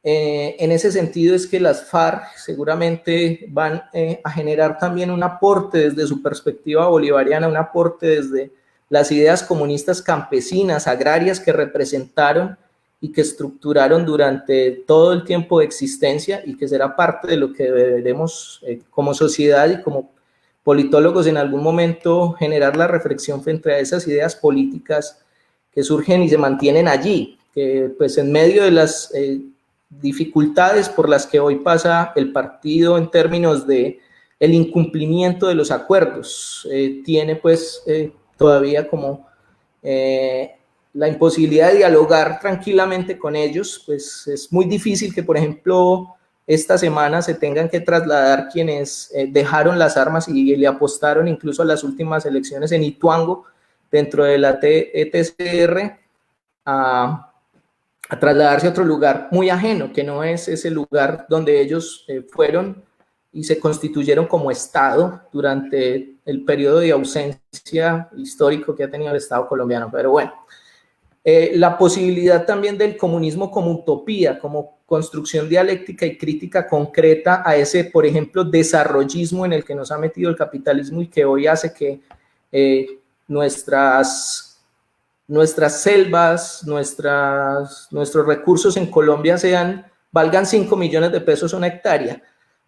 En ese sentido es que las FARC seguramente van a generar también un aporte desde su perspectiva bolivariana, un aporte desde las ideas comunistas campesinas, agrarias que representaron y que estructuraron durante todo el tiempo de existencia y que será parte de lo que deberemos como sociedad y como politólogos en algún momento generar la reflexión frente a esas ideas políticas que surgen y se mantienen allí, que pues en medio de las dificultades por las que hoy pasa el partido en términos de el incumplimiento de los acuerdos, tiene pues todavía como la imposibilidad de dialogar tranquilamente con ellos, pues es muy difícil que, por ejemplo, esta semana se tengan que trasladar quienes dejaron las armas y le apostaron incluso a las últimas elecciones en Ituango, dentro de la ETCR, a trasladarse a otro lugar muy ajeno, que no es ese lugar donde ellos fueron y se constituyeron como Estado durante el periodo de ausencia histórico que ha tenido el Estado colombiano. Pero bueno, la posibilidad también del comunismo como utopía, como construcción dialéctica y crítica concreta a ese, por ejemplo, desarrollismo en el que nos ha metido el capitalismo y que hoy hace que nuestras selvas, nuestros recursos en Colombia valgan 5 millones de pesos una hectárea.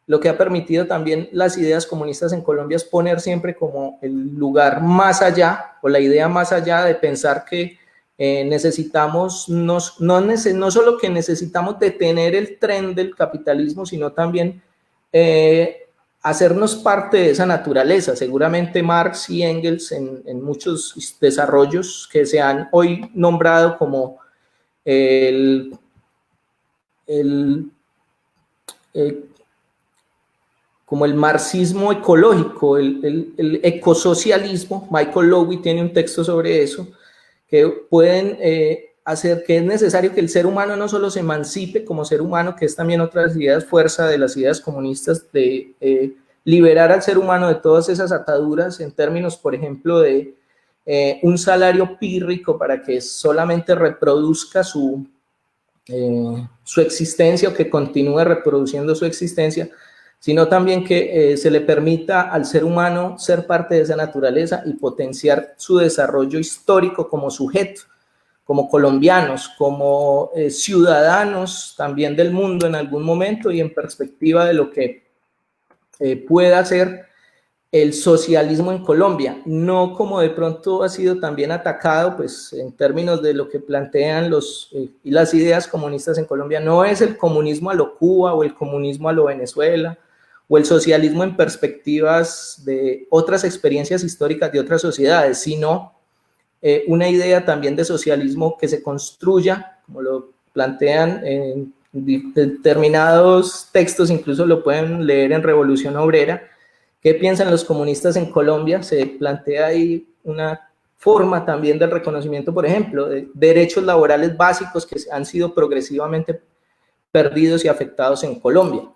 Lo que ha permitido también las ideas comunistas en Colombia es poner siempre como el lugar más allá, o la idea más allá de pensar que necesitamos, no solo que necesitamos detener el tren del capitalismo, sino también hacernos parte de esa naturaleza. Seguramente Marx y Engels en muchos desarrollos que se han hoy nombrado como como el marxismo ecológico, el ecosocialismo. Michael Lowy tiene un texto sobre eso, que pueden hacer que es necesario que el ser humano no solo se emancipe como ser humano, que es también otra de las ideas fuerza de las ideas comunistas, de liberar al ser humano de todas esas ataduras en términos, por ejemplo, de un salario pírrico para que solamente reproduzca su existencia o que continúe reproduciendo su existencia, sino también que se le permita al ser humano ser parte de esa naturaleza y potenciar su desarrollo histórico como sujeto, como colombianos, como ciudadanos también del mundo en algún momento y en perspectiva de lo que pueda ser el socialismo en Colombia, no como de pronto ha sido también atacado, pues en términos de lo que plantean y las ideas comunistas en Colombia, no es el comunismo a lo Cuba o el comunismo a lo Venezuela, o el socialismo en perspectivas de otras experiencias históricas de otras sociedades, sino una idea también de socialismo que se construya, como lo plantean en determinados textos, incluso lo pueden leer en Revolución Obrera. ¿Qué piensan los comunistas en Colombia? Se plantea ahí una forma también del reconocimiento, por ejemplo, de derechos laborales básicos que han sido progresivamente perdidos y afectados en Colombia.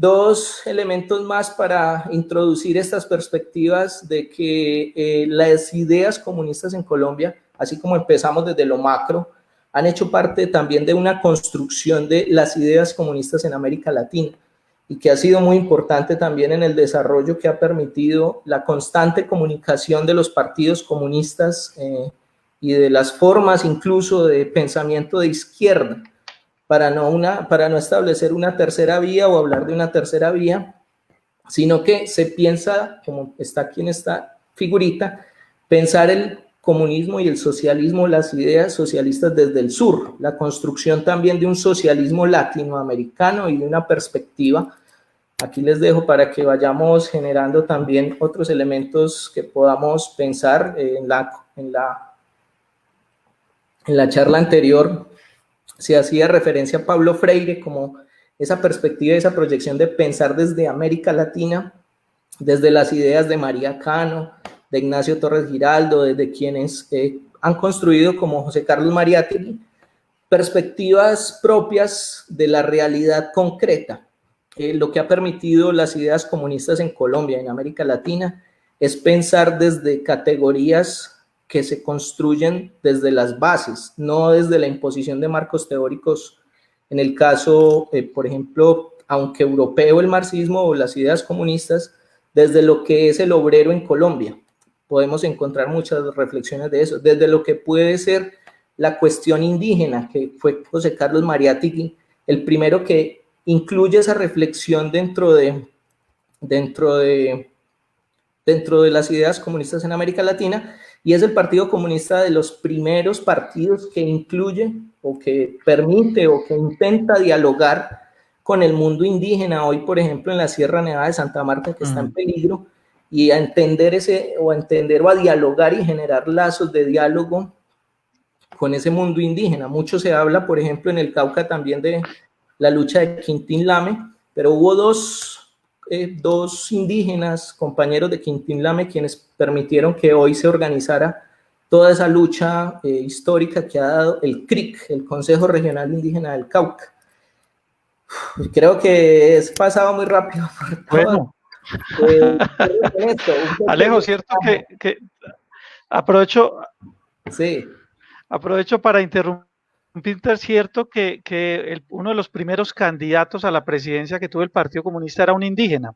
Dos elementos más para introducir estas perspectivas de que las ideas comunistas en Colombia, así como empezamos desde lo macro, han hecho parte también de una construcción de las ideas comunistas en América Latina y que ha sido muy importante también en el desarrollo que ha permitido la constante comunicación de los partidos comunistas y de las formas incluso de pensamiento de izquierda, para no establecer una tercera vía o hablar de una tercera vía, sino que se piensa, como está aquí en esta figurita, pensar el comunismo y el socialismo, las ideas socialistas desde el sur, la construcción también de un socialismo latinoamericano y de una perspectiva. Aquí les dejo para que vayamos generando también otros elementos que podamos pensar en la charla anterior. Se hacía referencia a Pablo Freire como esa perspectiva, esa proyección de pensar desde América Latina, desde las ideas de María Cano, de Ignacio Torres Giraldo, desde quienes han construido, como José Carlos Mariátegui, perspectivas propias de la realidad concreta. Lo que ha permitido las ideas comunistas en Colombia, en América Latina, es pensar desde categorías que se construyen desde las bases, no desde la imposición de marcos teóricos. En el caso, por ejemplo, aunque europeo el marxismo o las ideas comunistas, desde lo que es el obrero en Colombia. Podemos encontrar muchas reflexiones de eso, desde lo que puede ser la cuestión indígena, que fue José Carlos Mariátegui, el primero que incluye esa reflexión dentro de las ideas comunistas en América Latina, y es el Partido Comunista de los primeros partidos que incluye o que permite o que intenta dialogar con el mundo indígena, hoy por ejemplo en la Sierra Nevada de Santa Marta, que está en peligro, y a entender o a dialogar y generar lazos de diálogo con ese mundo indígena. Mucho se habla, por ejemplo, en el Cauca también de la lucha de Quintín Lame, pero hubo dos indígenas, compañeros de Quintín Lame, quienes permitieron que hoy se organizara toda esa lucha histórica que ha dado el CRIC, el Consejo Regional Indígena del Cauca. Creo que es pasado muy rápido por todo. Bueno. Alejo, cierto que aprovecho para interrumpirte, es cierto que uno de los primeros candidatos a la presidencia que tuvo el Partido Comunista era un indígena.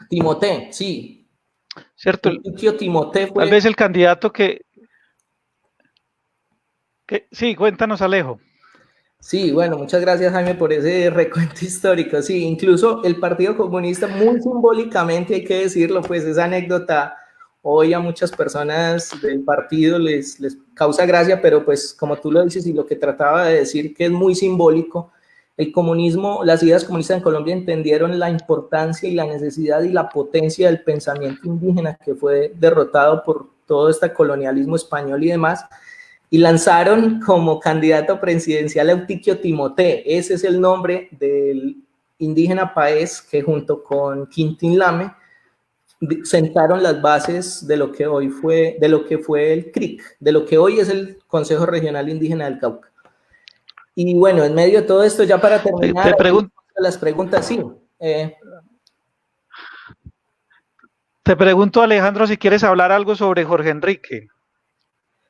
Timoté, sí. ¿Cierto? Timoté fue... Tal vez el candidato que... Sí, cuéntanos, Alejo. Sí, bueno, muchas gracias, Jaime, por ese recuento histórico. Sí, incluso el Partido Comunista, muy simbólicamente, hay que decirlo, pues esa anécdota hoy a muchas personas del partido les causa gracia, pero pues como tú lo dices y lo que trataba de decir, que es muy simbólico, el comunismo, las ideas comunistas en Colombia entendieron la importancia y la necesidad y la potencia del pensamiento indígena que fue derrotado por todo este colonialismo español y demás, y lanzaron como candidato presidencial a Eutiquio Timoté. Ese es el nombre del indígena paez que junto con Quintín Lame sentaron las bases de lo que hoy fue, de lo que fue el CRIC, de lo que hoy es el Consejo Regional Indígena del Cauca. Y bueno, en medio de todo esto, ya para terminar, las preguntas, sí. Te pregunto, Alejandro, si quieres hablar algo sobre Jorge Enrique.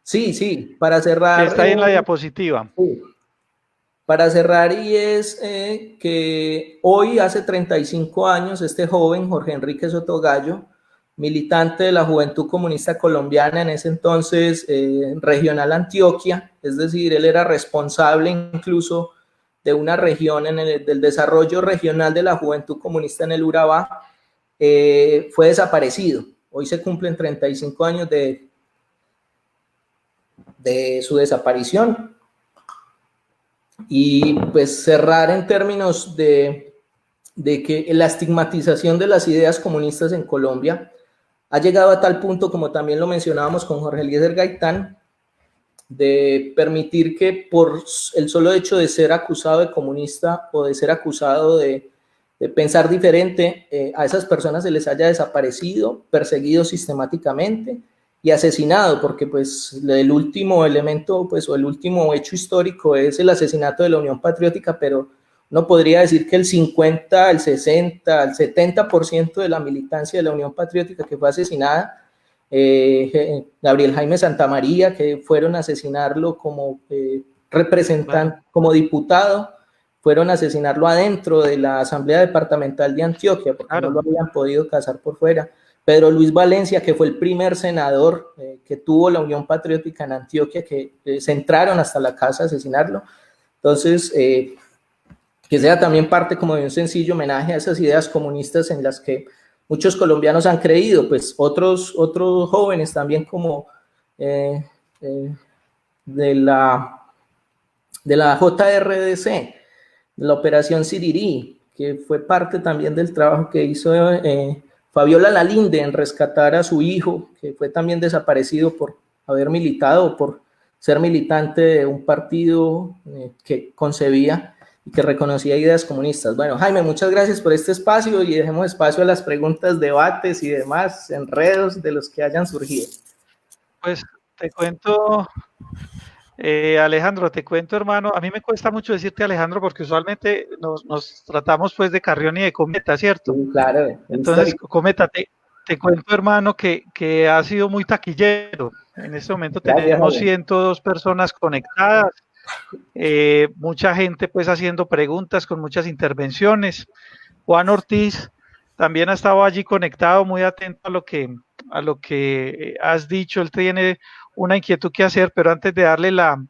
Sí, para cerrar. Que está ahí en la diapositiva. Sí. Para cerrar, y es que hoy, hace 35 años, este joven, Jorge Enrique Sotogallo, militante de la Juventud Comunista Colombiana, en ese entonces regional Antioquia, es decir, él era responsable incluso de una región del desarrollo regional de la Juventud Comunista en el Urabá, fue desaparecido. Hoy se cumplen 35 años de su desaparición. Y pues cerrar en términos de que la estigmatización de las ideas comunistas en Colombia ha llegado a tal punto, como también lo mencionábamos con Jorge Eliezer Gaitán, de permitir que por el solo hecho de ser acusado de comunista o de ser acusado de pensar diferente, a esas personas se les haya desaparecido, perseguido sistemáticamente y asesinado, porque pues el último elemento, pues, o el último hecho histórico es el asesinato de la Unión Patriótica, pero no podría decir que el 50, el 60, el 70% de la militancia de la Unión Patriótica que fue asesinada, Gabriel Jaime Santamaría, que fueron a asesinarlo como representante, como diputado, fueron a asesinarlo adentro de la Asamblea Departamental de Antioquia, porque no lo habían podido cazar por fuera. Pedro Luis Valencia, que fue el primer senador que tuvo la Unión Patriótica en Antioquia, que se entraron hasta la casa a asesinarlo. Entonces, que sea también parte como de un sencillo homenaje a esas ideas comunistas en las que muchos colombianos han creído, pues otros jóvenes también como de la JRDC, de la Operación Sirirí, que fue parte también del trabajo que hizo Fabiola Lalinde en rescatar a su hijo, que fue también desaparecido por haber militado, por ser militante de un partido que concebía y que reconocía ideas comunistas. Bueno, Jaime, muchas gracias por este espacio y dejemos espacio a las preguntas, debates y demás enredos de los que hayan surgido. Pues te cuento, Alejandro, te cuento, hermano, a mí me cuesta mucho decirte Alejandro porque usualmente nos tratamos pues de Carrión y de Cometa, ¿cierto? Sí, claro. Entonces, Cometa, te cuento, hermano, que ha sido muy taquillero. En este momento tenemos 102 personas conectadas, mucha gente pues haciendo preguntas con muchas intervenciones. Juan Ortiz también ha estado allí conectado, muy atento a lo que has dicho. Él tiene una inquietud que hacer, pero antes de darle la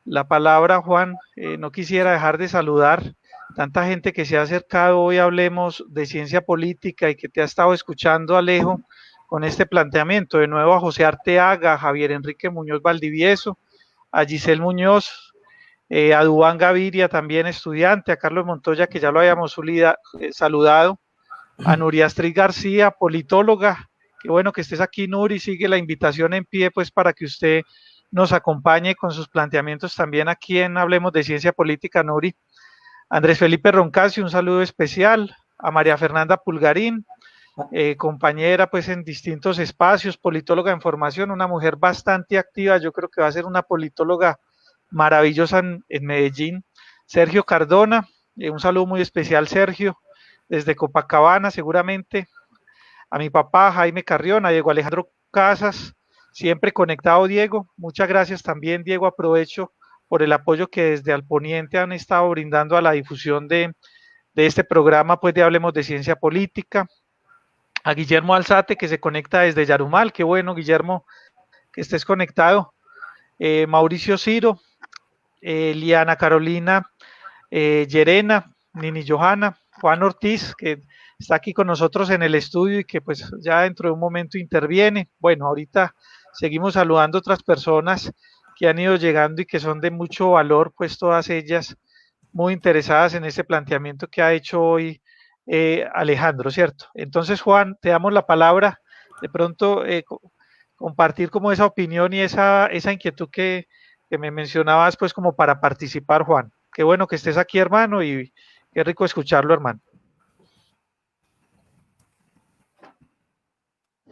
la palabra, Juan. No quisiera dejar de saludar tanta gente que se ha acercado hoy, hablemos de ciencia política y que te ha estado escuchando, Alejo, con este planteamiento. De nuevo a José Arteaga, a Javier Enrique Muñoz Valdivieso, a Giselle Muñoz, a Dubán Gaviria, también estudiante, a Carlos Montoya, que ya lo habíamos saludado, a Nuria Astrid García, politóloga. Qué bueno que estés aquí, Nuri, sigue la invitación en pie, pues para que usted nos acompañe con sus planteamientos también aquí en Hablemos de Ciencia Política, Nuri. Andrés Felipe Roncasio, un saludo especial, a María Fernanda Pulgarín, compañera pues en distintos espacios, politóloga en formación, una mujer bastante activa, yo creo que va a ser una politóloga maravillosa en Medellín. Sergio Cardona, un saludo muy especial, Sergio, desde Copacabana seguramente. A mi papá Jaime Carrión, a Diego Alejandro Casas, siempre conectado, Diego. Muchas gracias también, Diego. Aprovecho por el apoyo que desde Al Poniente han estado brindando a la difusión de este programa, pues de Hablemos de Ciencia Política. A Guillermo Alzate, que se conecta desde Yarumal. Qué bueno, Guillermo, que estés conectado. Mauricio Ciro, Liana Carolina Llerena, Nini Johanna, Juan Ortiz, que está aquí con nosotros en el estudio y que pues ya dentro de un momento interviene. Bueno, ahorita seguimos saludando a otras personas que han ido llegando y que son de mucho valor, pues todas ellas muy interesadas en este planteamiento que ha hecho hoy Alejandro, ¿cierto? Entonces, Juan, te damos la palabra, de pronto compartir como esa opinión y esa inquietud que me mencionabas, pues como para participar, Juan. Qué bueno que estés aquí, hermano, y qué rico escucharlo, hermano.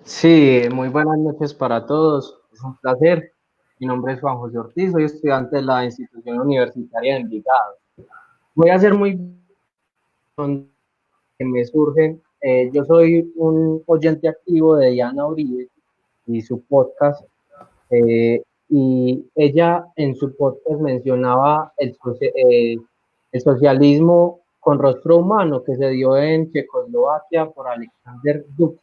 Sí, muy buenas noches para todos. Es un placer. Mi nombre es Juan José Ortiz, soy estudiante de la institución universitaria de Envigado. Voy a ser muy que me surge. Yo soy un oyente activo de Diana Uribe y su podcast. Y ella en su podcast mencionaba el socialismo con rostro humano que se dio en Checoslovaquia por Alexander Dux.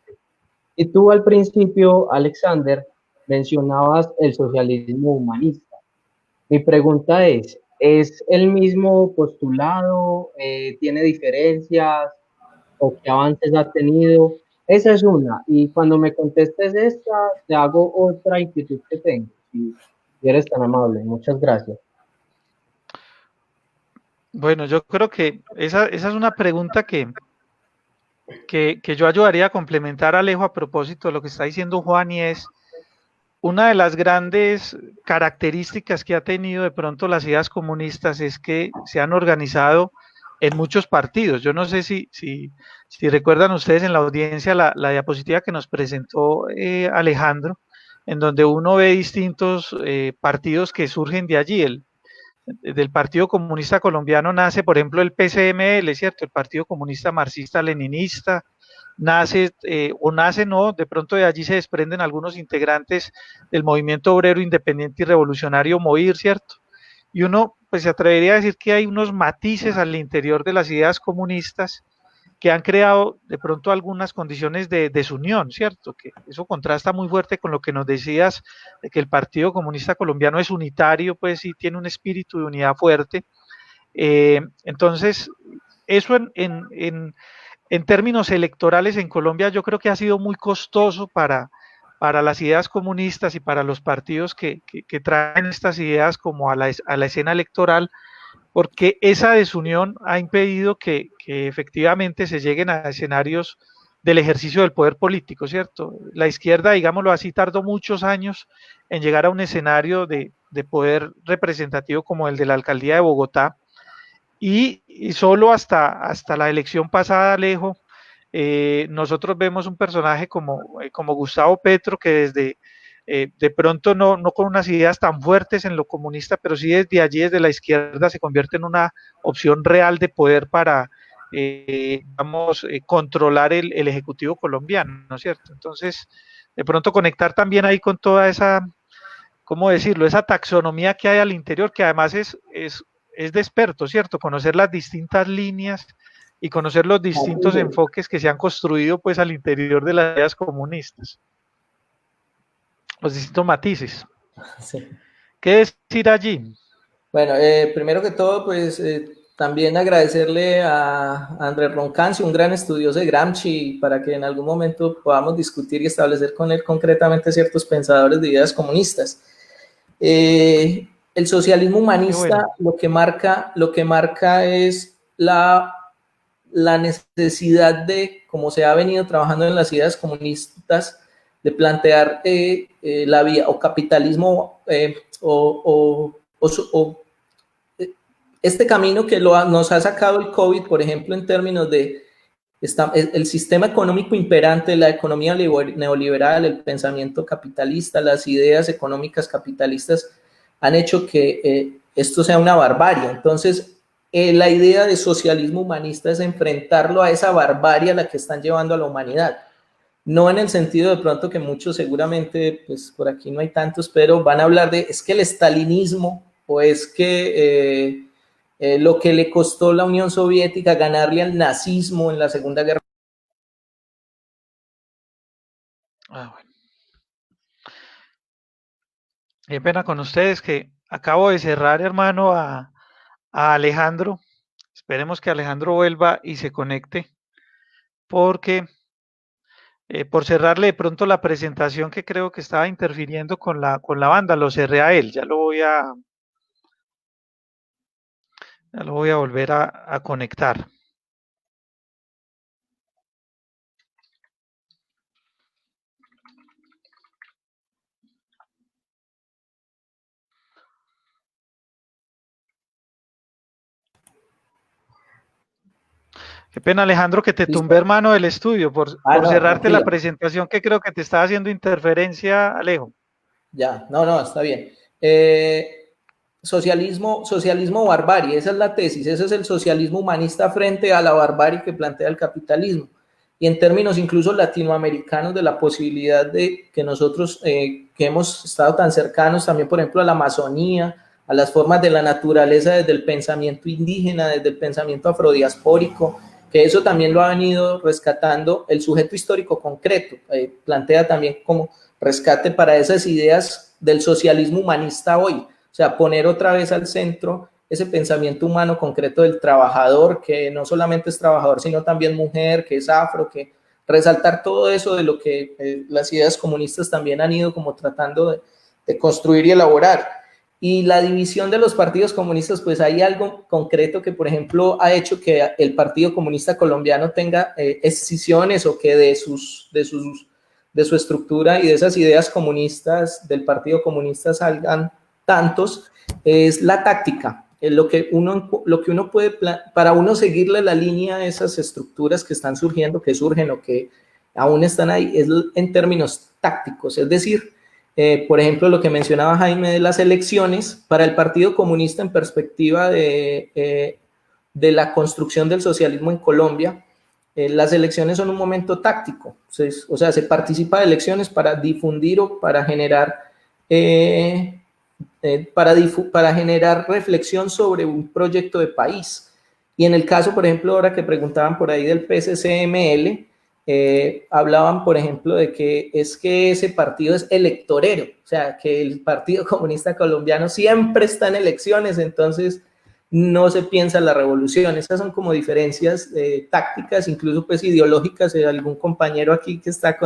Y tú al principio, Alexander, mencionabas el socialismo humanista. Mi pregunta ¿es el mismo postulado? ¿Tiene diferencias? ¿O qué avances ha tenido? Esa es una. Y cuando me contestes esta, te hago otra inquietud que tengo. Si eres tan amable. Muchas gracias. Bueno, yo creo que esa es una pregunta que yo ayudaría a complementar a Alejo a propósito de lo que está diciendo Juan, y es una de las grandes características que ha tenido de pronto las ideas comunistas es que se han organizado en muchos partidos. Yo no sé si recuerdan ustedes en la audiencia la diapositiva que nos presentó Alejandro, en donde uno ve distintos partidos que surgen de allí. Del Partido Comunista Colombiano nace, por ejemplo, el PCML, ¿cierto? El Partido Comunista Marxista-Leninista, nace, o nace, no, de pronto de allí se desprenden algunos integrantes del movimiento obrero independiente y revolucionario MOIR, ¿cierto? Y uno, pues se atrevería a decir que hay unos matices al interior de las ideas comunistas que han creado de pronto algunas condiciones de desunión, ¿cierto? Que eso contrasta muy fuerte con lo que nos decías de que el Partido Comunista Colombiano es unitario, pues sí tiene un espíritu de unidad fuerte. Entonces, eso en términos electorales en Colombia yo creo que ha sido muy costoso para las ideas comunistas y para los partidos que traen estas ideas como a la escena electoral, porque esa desunión ha impedido que efectivamente se lleguen a escenarios del ejercicio del poder político, ¿cierto? La izquierda, digámoslo así, tardó muchos años en llegar a un escenario de poder representativo como el de la alcaldía de Bogotá, y solo hasta la elección pasada, Alejo, nosotros vemos un personaje como Gustavo Petro, que desde de pronto no con unas ideas tan fuertes en lo comunista, pero sí desde allí, desde la izquierda, se convierte en una opción real de poder para, controlar el Ejecutivo colombiano, ¿no es cierto? Entonces, de pronto conectar también ahí con toda esa, ¿cómo decirlo? Esa taxonomía que hay al interior, que además es de experto, ¿cierto? Conocer las distintas líneas y conocer los distintos enfoques que se han construido pues al interior de las ideas comunistas, los distintos matices. Sí. ¿Qué decir allí? Bueno, primero que todo, pues también agradecerle a Andrés Roncancio, un gran estudioso de Gramsci, para que en algún momento podamos discutir y establecer con él concretamente ciertos pensadores de ideas comunistas. El socialismo humanista lo que marca es la necesidad de, como se ha venido trabajando en las ideas comunistas, de plantear la vía o capitalismo o este camino que nos ha sacado el COVID, por ejemplo, en términos de el sistema económico imperante, la economía neoliberal, el pensamiento capitalista, las ideas económicas capitalistas han hecho que esto sea una barbarie. Entonces, la idea de socialismo humanista es enfrentarlo a esa barbarie a la que están llevando a la humanidad. No en el sentido de pronto que muchos seguramente, pues por aquí no hay tantos, pero van a hablar de, es que el estalinismo o es que lo que le costó a la Unión Soviética ganarle al nazismo en la Segunda Guerra. Bueno. Qué pena con ustedes que acabo de cerrar, hermano, a Alejandro. Esperemos que Alejandro vuelva y se conecte, porque por cerrarle de pronto la presentación que creo que estaba interfiriendo con la banda, lo cerré a él. Ya lo voy a volver a conectar. Qué pena, Alejandro, que te tumbé, hermano, del estudio por no, cerrarte la tranquilo. presentación que creo que te estaba haciendo interferencia, Alejo. Ya, no, está bien. Socialismo o barbarie, esa es la tesis, ese es el socialismo humanista frente a la barbarie que plantea el capitalismo. Y en términos incluso latinoamericanos de la posibilidad de que nosotros, que hemos estado tan cercanos también, por ejemplo, a la Amazonía, a las formas de la naturaleza desde el pensamiento indígena, desde el pensamiento afrodiaspórico, que eso también lo ha venido rescatando el sujeto histórico concreto, plantea también como rescate para esas ideas del socialismo humanista hoy, o sea, poner otra vez al centro ese pensamiento humano concreto del trabajador, que no solamente es trabajador, sino también mujer, que es afro, que resaltar todo eso de lo que las ideas comunistas también han ido como tratando de construir y elaborar. Y la división de los partidos comunistas, pues hay algo concreto que, por ejemplo, ha hecho que el Partido Comunista Colombiano tenga escisiones o que de su estructura y de esas ideas comunistas del Partido Comunista salgan tantos, es la táctica. Lo que uno puede, para uno seguirle la línea a esas estructuras que están surgiendo, que surgen o que aún están ahí, es en términos tácticos, es decir, por ejemplo, lo que mencionaba Jaime de las elecciones, para el Partido Comunista en perspectiva de la construcción del socialismo en Colombia, las elecciones son un momento táctico, o sea, se participa de elecciones para difundir o para generar, para generar reflexión sobre un proyecto de país. Y en el caso, por ejemplo, ahora que preguntaban por ahí del PSCML, hablaban, por ejemplo, de que es que ese partido es electorero, o sea, que el Partido Comunista Colombiano siempre está en elecciones, entonces no se piensa la revolución. Esas son como diferencias tácticas, incluso pues ideológicas. Algún compañero aquí que está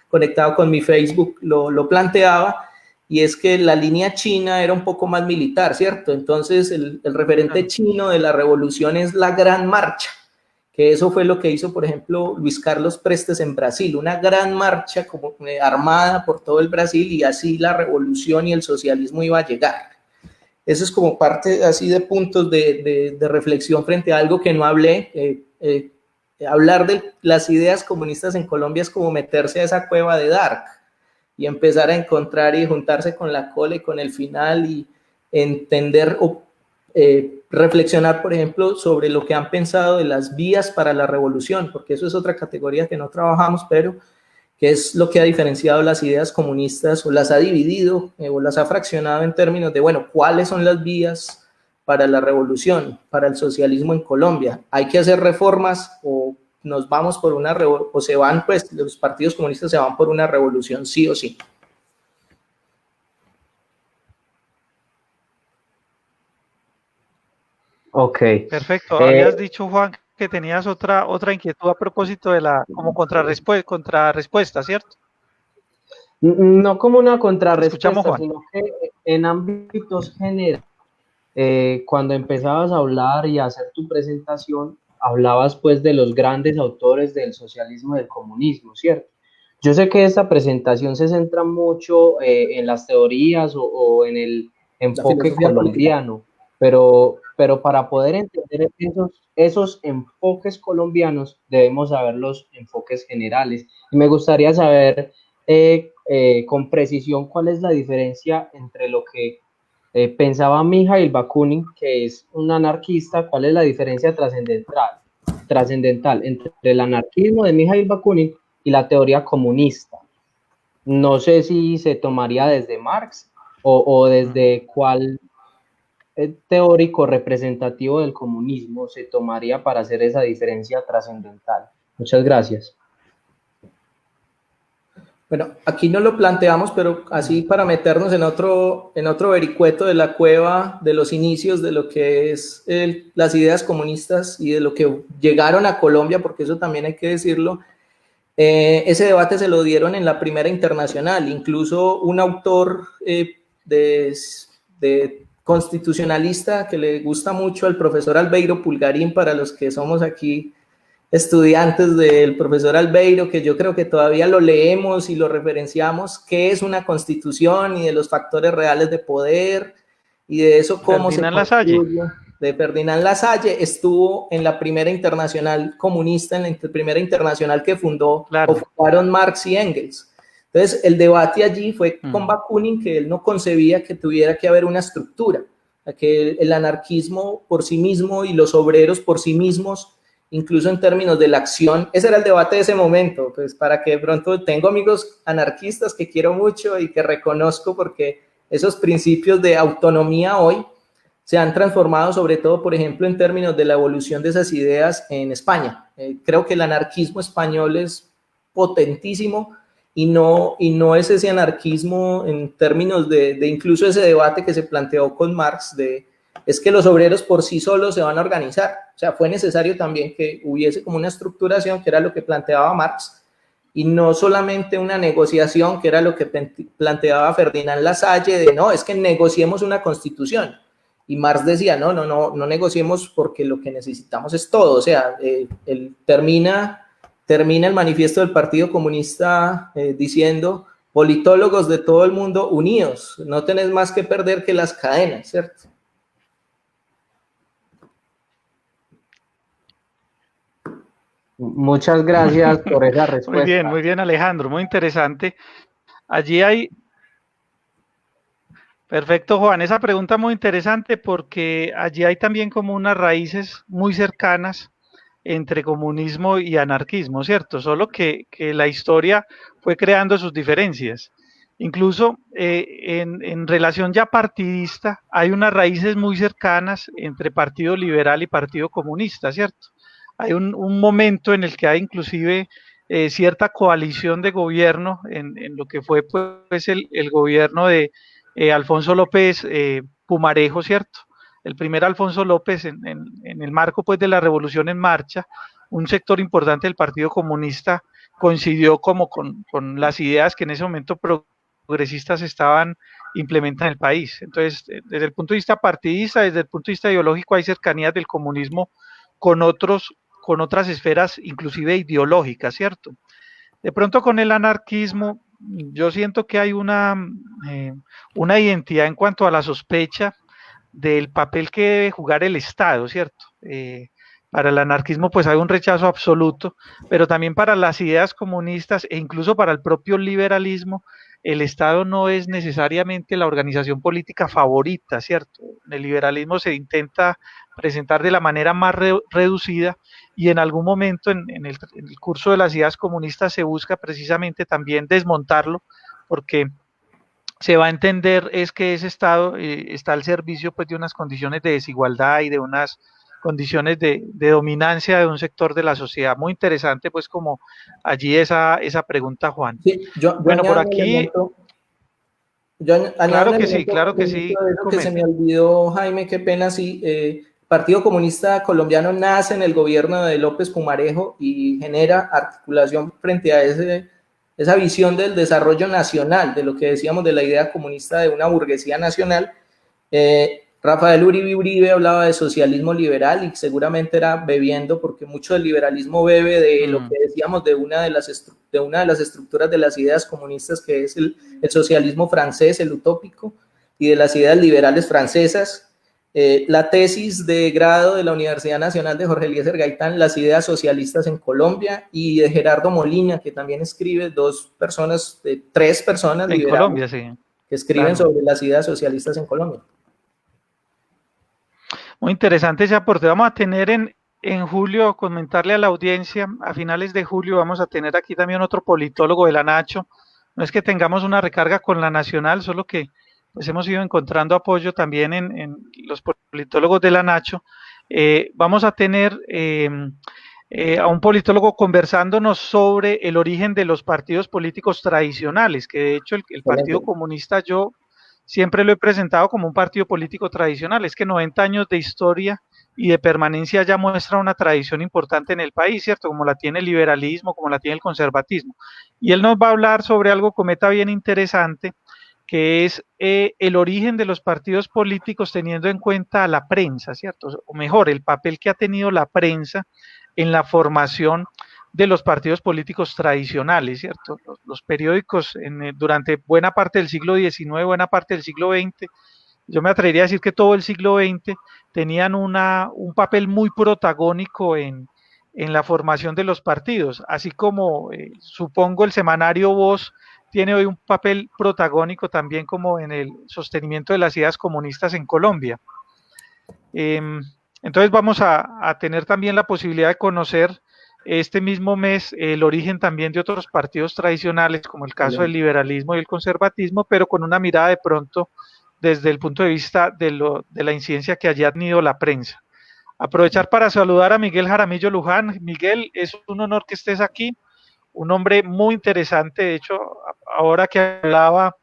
conectado con mi Facebook lo planteaba, y es que la línea china era un poco más militar, ¿cierto? Entonces el referente chino de la revolución es la Gran Marcha, que eso fue lo que hizo, por ejemplo, Luis Carlos Prestes en Brasil, una gran marcha como, armada por todo el Brasil, y así la revolución y el socialismo iba a llegar. Eso es como parte así de puntos de reflexión frente a algo que no hablé. Hablar de las ideas comunistas en Colombia es como meterse a esa cueva de Dark y empezar a encontrar y juntarse con la cola y con el final y entender o reflexionar, por ejemplo, sobre lo que han pensado de las vías para la revolución, porque eso es otra categoría que no trabajamos, pero que es lo que ha diferenciado las ideas comunistas o las ha dividido o las ha fraccionado en términos de, bueno, ¿cuáles son las vías para la revolución, para el socialismo en Colombia? ¿Hay que hacer reformas o nos vamos por una revolución, o se van, pues los partidos comunistas se van por una revolución sí o sí? Ok. Perfecto. Habías dicho, Juan, que tenías otra inquietud a propósito de la como contrarrespuesta, ¿cierto? No como una Te escuchamos, contrarrespuesta, Juan. sino que en ámbitos generales, cuando empezabas a hablar y a hacer tu presentación, hablabas pues de los grandes autores del socialismo y del comunismo, ¿cierto? Yo sé que esta presentación se centra mucho en las teorías o en el La enfoque filosofía política. colombiano, pero para poder entender esos enfoques colombianos debemos saber los enfoques generales. Y me gustaría saber con precisión cuál es la diferencia entre lo que pensaba Mikhail Bakunin, que es un anarquista, cuál es la diferencia trascendental entre el anarquismo de Mikhail Bakunin y la teoría comunista. No sé si se tomaría desde Marx o desde cuál teórico representativo del comunismo se tomaría para hacer esa diferencia trascendental. Muchas gracias. Bueno, aquí no lo planteamos, pero así para meternos en otro vericueto de la cueva de los inicios de lo que es las ideas comunistas y de lo que llegaron a Colombia, porque eso también hay que decirlo. Ese debate se lo dieron en la Primera Internacional, incluso un autor de constitucionalista que le gusta mucho al profesor Albeiro Pulgarín, para los que somos aquí estudiantes del profesor Albeiro, que yo creo que todavía lo leemos y lo referenciamos, qué es una constitución y de los factores reales de poder y de eso cómo se Ferdinand Lasalle. construye. De Ferdinand Lasalle, estuvo en la Primera Internacional comunista, en la Primera Internacional que fundó o fundaron Marx y Engels. Entonces, el debate allí fue con Bakunin, que él no concebía que tuviera que haber una estructura, que el anarquismo por sí mismo y los obreros por sí mismos, incluso en términos de la acción, ese era el debate de ese momento, pues para que de pronto tengo amigos anarquistas que quiero mucho y que reconozco, porque esos principios de autonomía hoy se han transformado, sobre todo, por ejemplo, en términos de la evolución de esas ideas en España. Creo que el anarquismo español es potentísimo y no es ese anarquismo en términos de incluso ese debate que se planteó con Marx es que los obreros por sí solos se van a organizar. O sea, fue necesario también que hubiese como una estructuración, que era lo que planteaba Marx, y no solamente una negociación, que era lo que planteaba Ferdinand Lasalle, de no, es que negociemos una constitución. Y Marx decía, no negociemos, porque lo que necesitamos es todo. O sea, termina el manifiesto del Partido Comunista diciendo, politólogos de todo el mundo unidos, no tenés más que perder que las cadenas, ¿cierto? Muchas gracias por esa respuesta. Muy bien, Alejandro, muy interesante. Allí hay... Perfecto, Juan. Esa pregunta muy interesante, porque allí hay también como unas raíces muy cercanas entre comunismo y anarquismo, ¿cierto? Solo que la historia fue creando sus diferencias. Incluso en relación ya partidista, hay unas raíces muy cercanas entre Partido Liberal y Partido Comunista, ¿cierto? Hay un momento en el que hay inclusive cierta coalición de gobierno en lo que fue pues el gobierno de Alfonso López Pumarejo, ¿cierto? El primer Alfonso López en el marco pues de la Revolución en Marcha, un sector importante del Partido Comunista coincidió como con las ideas que en ese momento progresistas estaban implementando en el país. Entonces, desde el punto de vista partidista, desde el punto de vista ideológico, hay cercanías del comunismo con otras esferas, inclusive ideológicas, ¿cierto? De pronto con el anarquismo, yo siento que hay una identidad en cuanto a la sospecha del papel que debe jugar el Estado, ¿cierto? Para el anarquismo pues hay un rechazo absoluto, pero también para las ideas comunistas e incluso para el propio liberalismo, el Estado no es necesariamente la organización política favorita, ¿cierto? En el liberalismo se intenta presentar de la manera más reducida, y en algún momento en el curso de las ideas comunistas se busca precisamente también desmontarlo, porque se va a entender es que ese Estado está al servicio pues de unas condiciones de desigualdad y de unas condiciones de dominancia de un sector de la sociedad. Muy interesante pues como allí esa pregunta, Juan. Sí, yo bueno, por añado un aquí... elemento, yo añado Claro un que sí, elemento claro que de sí, eso que se me comente. olvidó, Jaime, qué pena, sí. Partido Comunista Colombiano nace en el gobierno de López Pumarejo y genera articulación frente a esa visión del desarrollo nacional, de lo que decíamos de la idea comunista de una burguesía nacional. Rafael Uribe Uribe hablaba de socialismo liberal y seguramente era bebiendo, porque mucho del liberalismo bebe de lo que decíamos de una de las estructuras de las ideas comunistas, que es el socialismo francés, el utópico, y de las ideas liberales francesas. La tesis de grado de la Universidad Nacional de Jorge Eliezer Gaitán, Las ideas socialistas en Colombia, y de Gerardo Molina, que también escribe, tres personas en liberales Colombia, sí, que escriben claro, sobre las ideas socialistas en Colombia. muy interesante ese aporte. Vamos a tener en julio, comentarle a la audiencia, a finales de julio vamos a tener aquí también otro politólogo de la Nacho. No es que tengamos una recarga con la Nacional, solo que pues hemos ido encontrando apoyo también en los politólogos de la Nacho. Vamos a tener a un politólogo conversándonos sobre el origen de los partidos políticos tradicionales, que de hecho el Partido Comunista yo siempre lo he presentado como un partido político tradicional. Es que 90 años de historia y de permanencia ya muestra una tradición importante en el país, ¿cierto? Como la tiene el liberalismo, como la tiene el conservatismo. Y él nos va a hablar sobre algo, Cometa, bien interesante, que es el origen de los partidos políticos teniendo en cuenta la prensa, ¿cierto? O mejor, el papel que ha tenido la prensa en la formación de los partidos políticos tradicionales, ¿cierto? Los periódicos durante buena parte del siglo XIX, buena parte del siglo XX, yo me atrevería a decir que todo el siglo XX tenían un papel muy protagónico en la formación de los partidos, así como supongo el semanario Voz tiene hoy un papel protagónico también como en el sostenimiento de las ideas comunistas en Colombia. Entonces vamos a tener también la posibilidad de conocer este mismo mes el origen también de otros partidos tradicionales, como el caso del liberalismo y el conservatismo, pero con una mirada de pronto desde el punto de vista de la incidencia que haya tenido la prensa. Aprovechar para saludar a Miguel Jaramillo Luján. Miguel, es un honor que estés aquí, un hombre muy interesante, de hecho, ahora que hablaba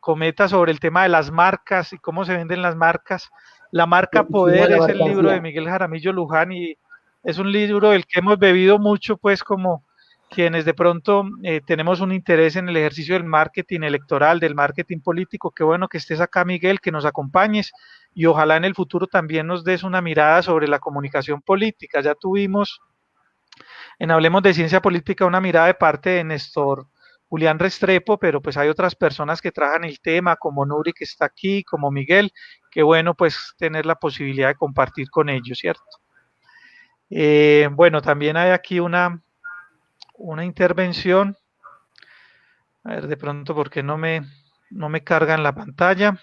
Cometa sobre el tema de las marcas y cómo se venden las marcas, La marca Poder es el libro de Miguel Jaramillo Luján y es un libro del que hemos bebido mucho, pues como quienes de pronto tenemos un interés en el ejercicio del marketing electoral, del marketing político. Qué bueno que estés acá, Miguel, que nos acompañes y ojalá en el futuro también nos des una mirada sobre la comunicación política. Ya tuvimos en Hablemos de Ciencia Política una mirada de parte de Néstor Julián Restrepo, pero pues hay otras personas que trabajan el tema, como Nuri que está aquí, como Miguel, qué bueno pues tener la posibilidad de compartir con ellos, ¿cierto? Bueno, también hay aquí una intervención, a ver de pronto por qué no me cargan la pantalla.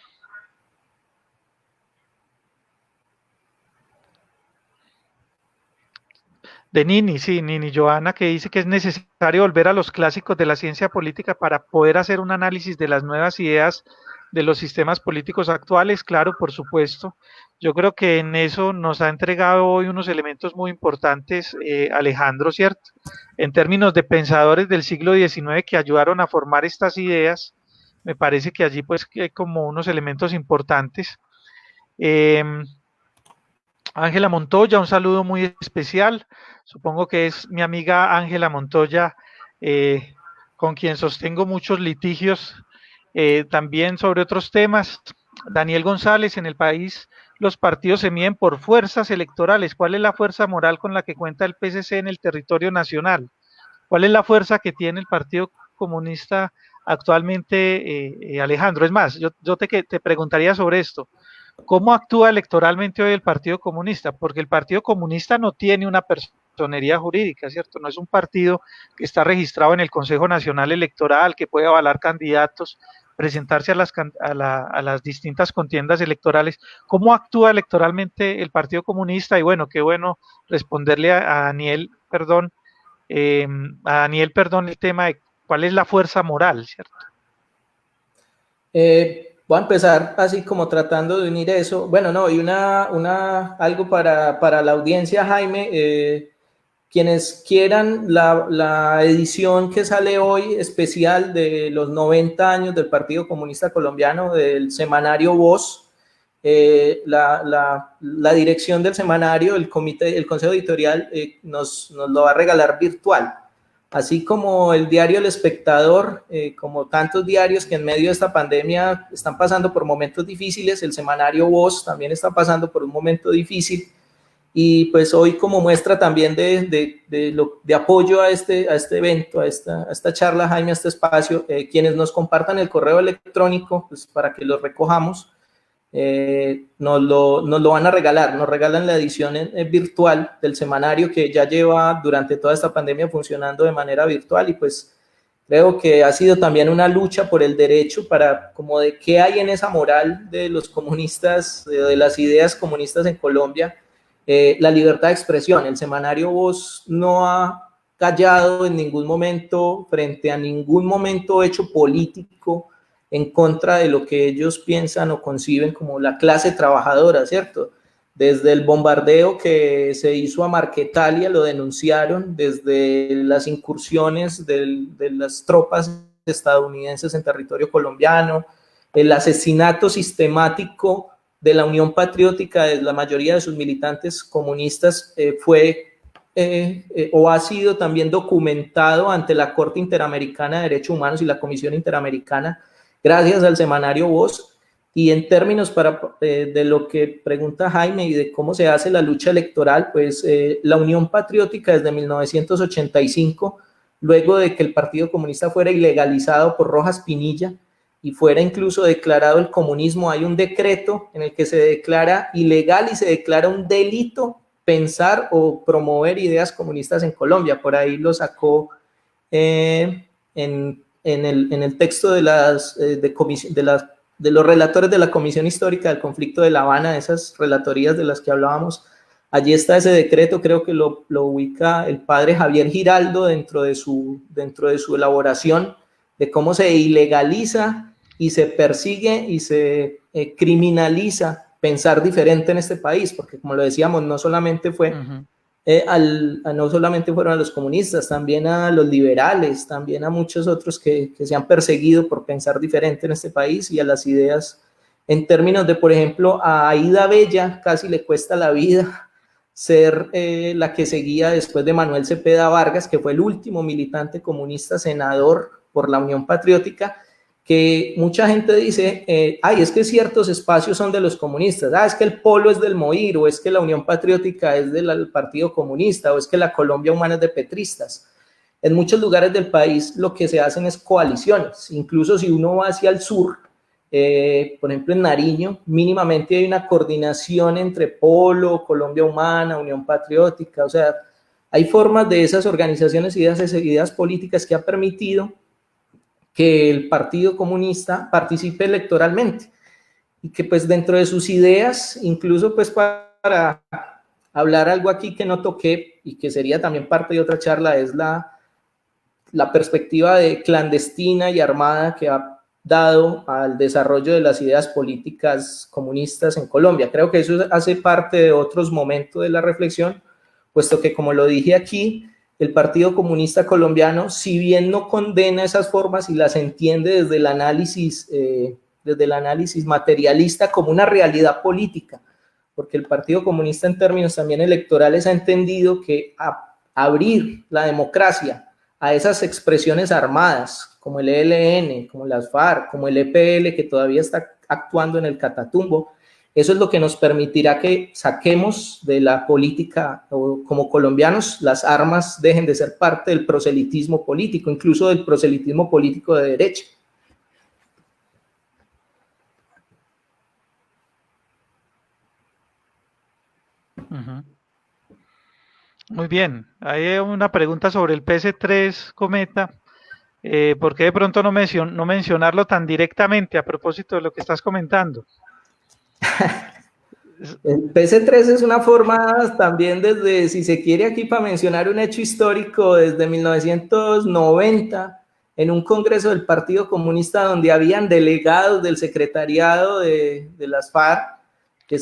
De Nini, sí, Nini Joana, que dice que es necesario volver a los clásicos de la ciencia política para poder hacer un análisis de las nuevas ideas de los sistemas políticos actuales. Claro, por supuesto. Yo creo que en eso nos ha entregado hoy unos elementos muy importantes, Alejandro, ¿cierto? En términos de pensadores del siglo XIX que ayudaron a formar estas ideas, me parece que allí pues hay como unos elementos importantes. Ángela Montoya, un saludo muy especial. Supongo que es mi amiga Ángela Montoya, con quien sostengo muchos litigios también sobre otros temas. Daniel González, en el país los partidos se miden por fuerzas electorales. ¿Cuál es la fuerza moral con la que cuenta el PSC en el territorio nacional? ¿Cuál es la fuerza que tiene el Partido Comunista actualmente, Alejandro? Es más, yo te preguntaría sobre esto. ¿Cómo actúa electoralmente hoy el Partido Comunista? Porque el Partido Comunista no tiene una personería jurídica, ¿cierto? No es un partido que está registrado en el Consejo Nacional Electoral, que puede avalar candidatos, presentarse a las distintas contiendas electorales. ¿Cómo actúa electoralmente el Partido Comunista? Y bueno, qué bueno responderle a Daniel, perdón, el tema de cuál es la fuerza moral, ¿cierto? Voy a empezar así como tratando de unir eso. Bueno, no, y algo para la audiencia, Jaime. Quienes quieran la edición que sale hoy, especial de los 90 años del Partido Comunista Colombiano, del semanario Voz, la dirección del semanario, el consejo editorial, nos lo va a regalar virtual. Así como el diario El Espectador, como tantos diarios que en medio de esta pandemia están pasando por momentos difíciles, el semanario Voz también está pasando por un momento difícil. Y pues hoy, como muestra también de apoyo a este evento, a esta charla, Jaime, a este espacio, quienes nos compartan el correo electrónico, pues para que lo recojamos, nos lo van a regalar. Nos regalan la edición virtual del semanario, que ya lleva durante toda esta pandemia funcionando de manera virtual, y pues creo que ha sido también una lucha por el derecho, para como de qué hay en esa moral de los comunistas, de las ideas comunistas en Colombia. La libertad de expresión. El semanario Voz no ha callado en ningún momento frente a ningún momento hecho político en contra de lo que ellos piensan o conciben como la clase trabajadora, ¿cierto? Desde el bombardeo que se hizo a Marquetalia, lo denunciaron, desde las incursiones de las tropas estadounidenses en territorio colombiano, el asesinato sistemático de la Unión Patriótica, de la mayoría de sus militantes comunistas, o ha sido también documentado ante la Corte Interamericana de Derechos Humanos y la Comisión Interamericana, gracias al semanario Voz. Y en términos de lo que pregunta Jaime y de cómo se hace la lucha electoral, pues la Unión Patriótica desde 1985, luego de que el Partido Comunista fuera ilegalizado por Rojas Pinilla y fuera incluso declarado el comunismo, hay un decreto en el que se declara ilegal y se declara un delito pensar o promover ideas comunistas en Colombia. Por ahí lo sacó en el texto de los relatores de la Comisión Histórica del Conflicto de La Habana, esas relatorías de las que hablábamos. Allí está ese decreto, creo que lo ubica el padre Javier Giraldo dentro de su elaboración, de cómo se ilegaliza y se persigue y se criminaliza pensar diferente en este país, porque como lo decíamos, no solamente fueron a los comunistas, también a los liberales, también a muchos otros que se han perseguido por pensar diferente en este país, y a las ideas, en términos de, por ejemplo, a Aída Bella casi le cuesta la vida ser la que seguía después de Manuel Cepeda Vargas, que fue el último militante comunista senador por la Unión Patriótica, que mucha gente dice, es que ciertos espacios son de los comunistas, es que el Polo es del MOIR, o es que la Unión Patriótica es del Partido Comunista, o es que la Colombia Humana es de petristas. En muchos lugares del país lo que se hacen es coaliciones, incluso si uno va hacia el sur, por ejemplo en Nariño, mínimamente hay una coordinación entre Polo, Colombia Humana, Unión Patriótica, o sea, hay formas de esas organizaciones y ideas políticas que ha permitido que el Partido Comunista participe electoralmente, y que pues dentro de sus ideas, incluso pues para hablar algo aquí que no toqué y que sería también parte de otra charla, es la perspectiva de clandestina y armada que ha dado al desarrollo de las ideas políticas comunistas en Colombia. Creo que eso hace parte de otros momentos de la reflexión, puesto que, como lo dije aquí, el Partido Comunista Colombiano, si bien no condena esas formas y las entiende desde el análisis materialista como una realidad política, porque el Partido Comunista en términos también electorales ha entendido que abrir la democracia a esas expresiones armadas, como el ELN, como las FARC, como el EPL, que todavía está actuando en el Catatumbo, eso es lo que nos permitirá que saquemos de la política, o como colombianos, las armas dejen de ser parte del proselitismo político, incluso del proselitismo político de derecha. Muy bien, hay una pregunta sobre el PC3 Cometa. ¿Por qué de pronto no mencionarlo tan directamente a propósito de lo que estás comentando? El PC3 es una forma también desde, si se quiere aquí para mencionar un hecho histórico, desde 1990, en un congreso del Partido Comunista donde habían delegados del secretariado de las FARC, que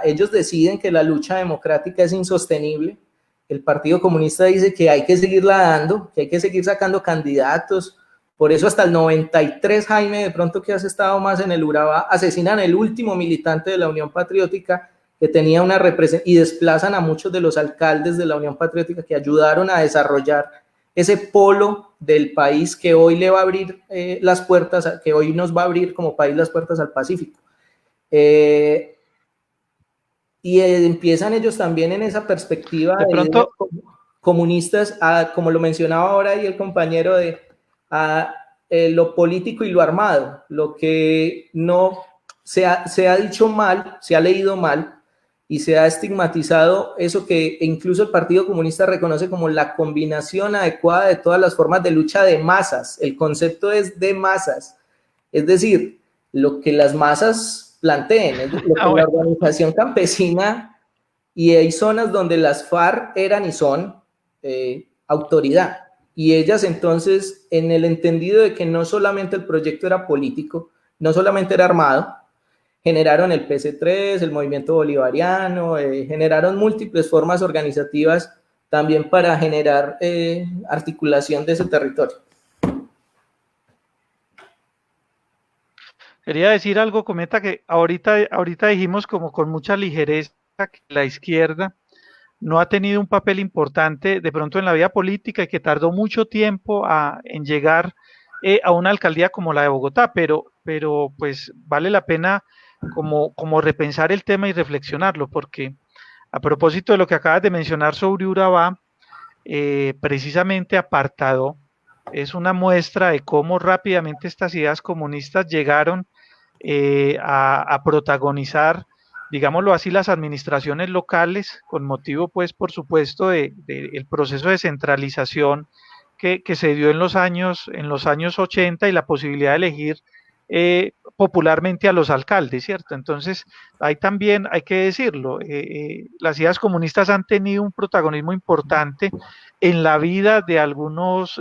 ellos deciden que la lucha democrática es insostenible. El Partido Comunista dice que hay que seguirla dando, que hay que seguir sacando candidatos, Por eso hasta el 93, Jaime, de pronto que has estado más en el Urabá, asesinan el último militante de la Unión Patriótica que tenía una representación, y desplazan a muchos de los alcaldes de la Unión Patriótica que ayudaron a desarrollar ese polo del país que hoy le va a abrir las puertas, que hoy nos va a abrir como país las puertas al Pacífico. Y empiezan ellos también en esa perspectiva de pronto comunistas, como lo mencionaba ahora y el compañero, lo político y lo armado, lo que no se ha dicho mal, se ha leído mal y se ha estigmatizado eso que incluso el Partido Comunista reconoce como la combinación adecuada de todas las formas de lucha de masas. El concepto es de masas, es decir, lo que las masas planteen, lo que la organización campesina, y hay zonas donde las FARC eran y son autoridad, y ellas entonces, en el entendido de que no solamente el proyecto era político, no solamente era armado, generaron el PC3, el movimiento bolivariano, generaron múltiples formas organizativas también para generar articulación de ese territorio. Quería decir algo, Cometa, que ahorita dijimos como con mucha ligereza que la izquierda no ha tenido un papel importante de pronto en la vida política y que tardó mucho tiempo en llegar a una alcaldía como la de Bogotá, pero pues vale la pena como repensar el tema y reflexionarlo, porque a propósito de lo que acabas de mencionar sobre Urabá, precisamente Apartado es una muestra de cómo rápidamente estas ideas comunistas llegaron a protagonizar, digámoslo así, las administraciones locales, con motivo, pues, por supuesto, el proceso de centralización que se dio en los años 80 y la posibilidad de elegir popularmente a los alcaldes, ¿cierto? Entonces, ahí también hay que decirlo, las ideas comunistas han tenido un protagonismo importante en la vida de algunos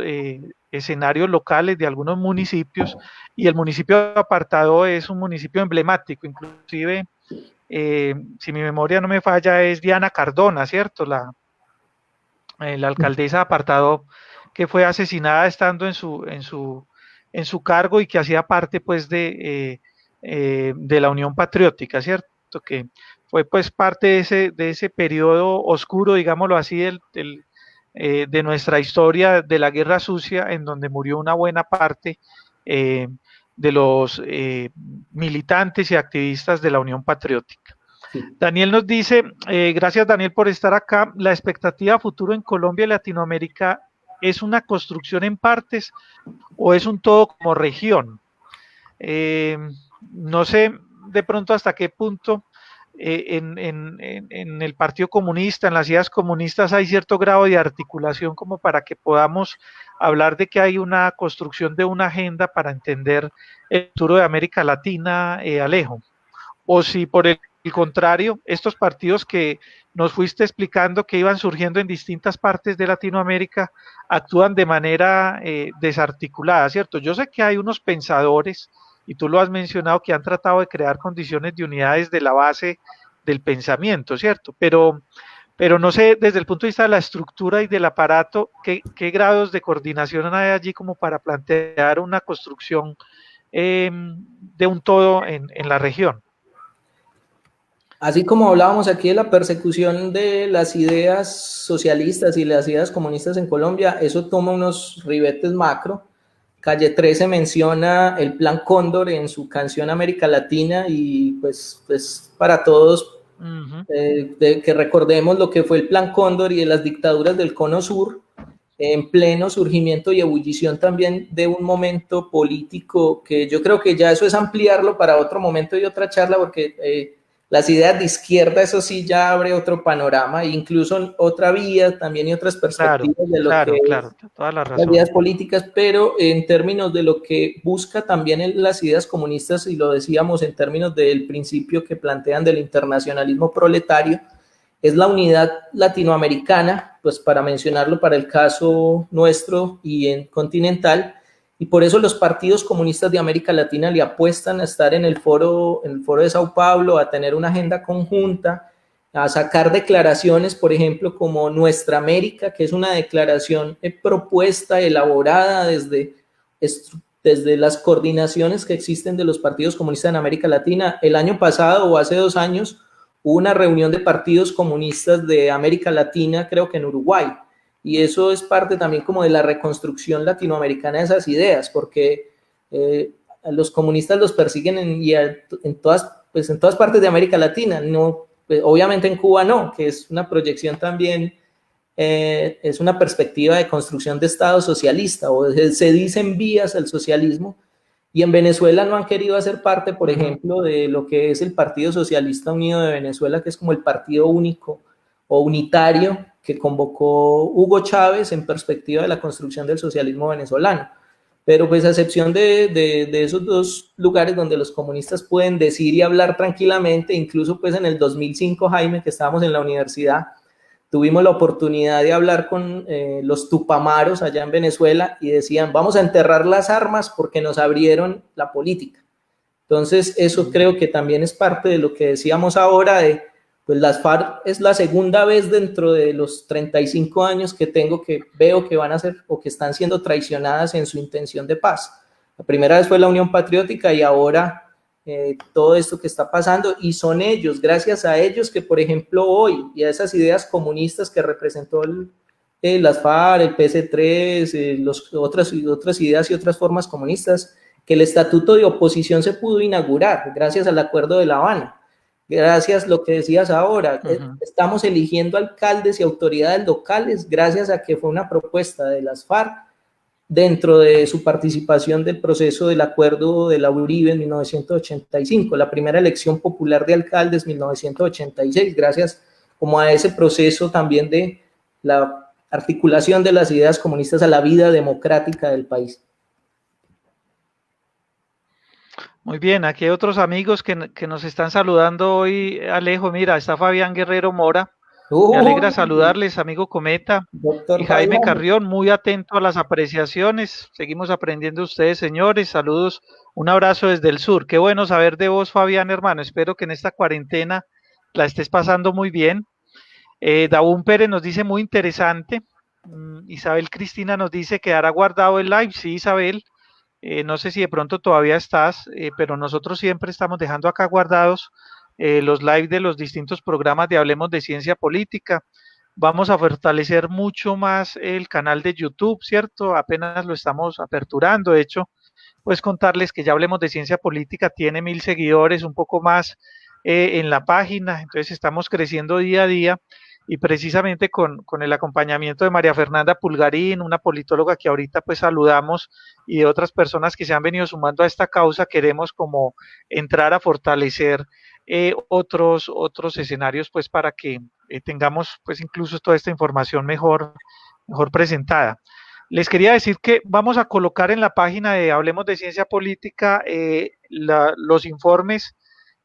escenarios locales, de algunos municipios, y el municipio de Apartado es un municipio emblemático, inclusive, si mi memoria no me falla, es Diana Cardona, ¿cierto? La alcaldesa de Apartado, que fue asesinada estando en su cargo y que hacía parte pues de la Unión Patriótica, ¿cierto? Que fue pues parte de ese periodo oscuro, digámoslo así, de nuestra historia de la Guerra Sucia, en donde murió una buena parte de los militantes y activistas de la Unión Patriótica. Daniel nos dice, gracias Daniel por estar acá, la expectativa futuro en Colombia y Latinoamérica ¿es una construcción en partes o es un todo como región? No sé de pronto hasta qué punto en el Partido Comunista, en las ideas comunistas hay cierto grado de articulación como para que podamos hablar de que hay una construcción de una agenda para entender el futuro de América Latina, Alejo. O si por el contrario, estos partidos que nos fuiste explicando que iban surgiendo en distintas partes de Latinoamérica actúan de manera desarticulada, ¿cierto? Yo sé que hay unos pensadores, y tú lo has mencionado, que han tratado de crear condiciones de unidad desde la base del pensamiento, ¿cierto? Pero no sé, desde el punto de vista de la estructura y del aparato, ¿qué grados de coordinación hay allí como para plantear una construcción de un todo en la región? Así como hablábamos aquí de la persecución de las ideas socialistas y las ideas comunistas en Colombia, eso toma unos ribetes macro. Calle 13 menciona el Plan Cóndor en su canción América Latina y pues para todos que recordemos lo que fue el Plan Cóndor y de las dictaduras del Cono Sur en pleno surgimiento y ebullición también de un momento político que yo creo que ya eso es ampliarlo para otro momento y otra charla porque las ideas de izquierda, eso sí, ya abre otro panorama, incluso otra vía también y otras perspectivas de lo que toda la razón. Las ideas políticas, pero en términos de lo que busca también en las ideas comunistas, y lo decíamos en términos del principio que plantean del internacionalismo proletario, es la unidad latinoamericana, pues para mencionarlo para el caso nuestro y en continental, y por eso los partidos comunistas de América Latina le apuestan a estar en el foro de Sao Paulo, a tener una agenda conjunta, a sacar declaraciones, por ejemplo, como Nuestra América, que es una declaración propuesta, elaborada desde desde las coordinaciones que existen de los partidos comunistas en América Latina. El año pasado o hace 2 años hubo una reunión de partidos comunistas de América Latina, creo que en Uruguay, y eso es parte también como de la reconstrucción latinoamericana de esas ideas, porque a los comunistas los persiguen en todas partes de América Latina, no, pues, obviamente en Cuba no, que es una proyección también, es una perspectiva de construcción de Estado socialista, o se dicen vías al socialismo, y en Venezuela no han querido hacer parte, por ejemplo, de lo que es el Partido Socialista Unido de Venezuela, que es como el partido único o unitario que convocó Hugo Chávez en perspectiva de la construcción del socialismo venezolano. Pero pues a excepción de esos 2 lugares donde los comunistas pueden decir y hablar tranquilamente, incluso pues en el 2005, Jaime, que estábamos en la universidad, tuvimos la oportunidad de hablar con los tupamaros allá en Venezuela y decían, vamos a enterrar las armas porque nos abrieron la política. Entonces, eso creo que también es parte de lo que decíamos ahora de, pues las FARC es la segunda vez dentro de los 35 años que tengo que veo que van a ser o que están siendo traicionadas en su intención de paz. La primera vez fue la Unión Patriótica y ahora todo esto que está pasando, y son ellos, gracias a ellos que, por ejemplo, hoy, y a esas ideas comunistas que representó las FARC, el PC3, otras ideas y otras formas comunistas, que el estatuto de oposición se pudo inaugurar gracias al Acuerdo de La Habana, gracias a lo que decías ahora, estamos eligiendo alcaldes y autoridades locales gracias a que fue una propuesta de las FARC dentro de su participación del proceso del acuerdo de la Uribe en 1985, la primera elección popular de alcaldes 1986, gracias como a ese proceso también de la articulación de las ideas comunistas a la vida democrática del país. Muy bien, aquí hay otros amigos que nos están saludando hoy, Alejo. Mira, está Fabián Guerrero Mora. Me alegra saludarles, amigo Cometa. Y Jaime Fabián Carrión, muy atento a las apreciaciones. Seguimos aprendiendo de ustedes, señores. Saludos, un abrazo desde el sur. Qué bueno saber de vos, Fabián, hermano. Espero que en esta cuarentena la estés pasando muy bien. Dabún Pérez nos dice muy interesante. Isabel Cristina nos dice quedará guardado el live. Sí, Isabel. No sé si de pronto todavía estás, pero nosotros siempre estamos dejando acá guardados los live de los distintos programas de Hablemos de Ciencia Política. Vamos a fortalecer mucho más el canal de YouTube, ¿cierto? Apenas lo estamos aperturando. De hecho, pues contarles que ya Hablemos de Ciencia Política tiene 1000 seguidores, un poco más en la página. Entonces estamos creciendo día a día, y precisamente con el acompañamiento de María Fernanda Pulgarín, una politóloga que ahorita pues saludamos, y de otras personas que se han venido sumando a esta causa, queremos como entrar a fortalecer otros escenarios pues para que tengamos pues incluso toda esta información mejor presentada. Les quería decir que vamos a colocar en la página de Hablemos de Ciencia Política los informes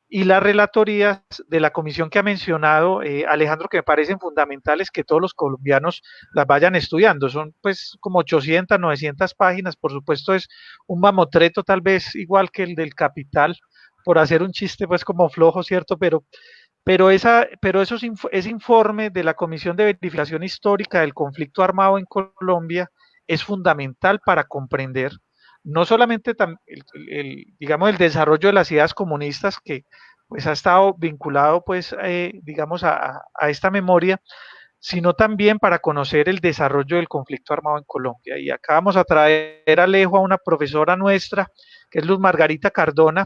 y las relatorías de la comisión que ha mencionado Alejandro, que me parecen fundamentales que todos los colombianos las vayan estudiando. Son pues como 800, 900 páginas, por supuesto es un mamotreto tal vez igual que el del Capital, por hacer un chiste pues como flojo, ¿cierto? Pero ese informe de la Comisión de Verificación Histórica del Conflicto Armado en Colombia es fundamental para comprender no solamente digamos, el desarrollo de las ideas comunistas, que pues ha estado vinculado pues digamos a esta memoria, sino también para conocer el desarrollo del conflicto armado en Colombia. Y acá vamos a traer a Alejo a una profesora nuestra, que es Luz Margarita Cardona.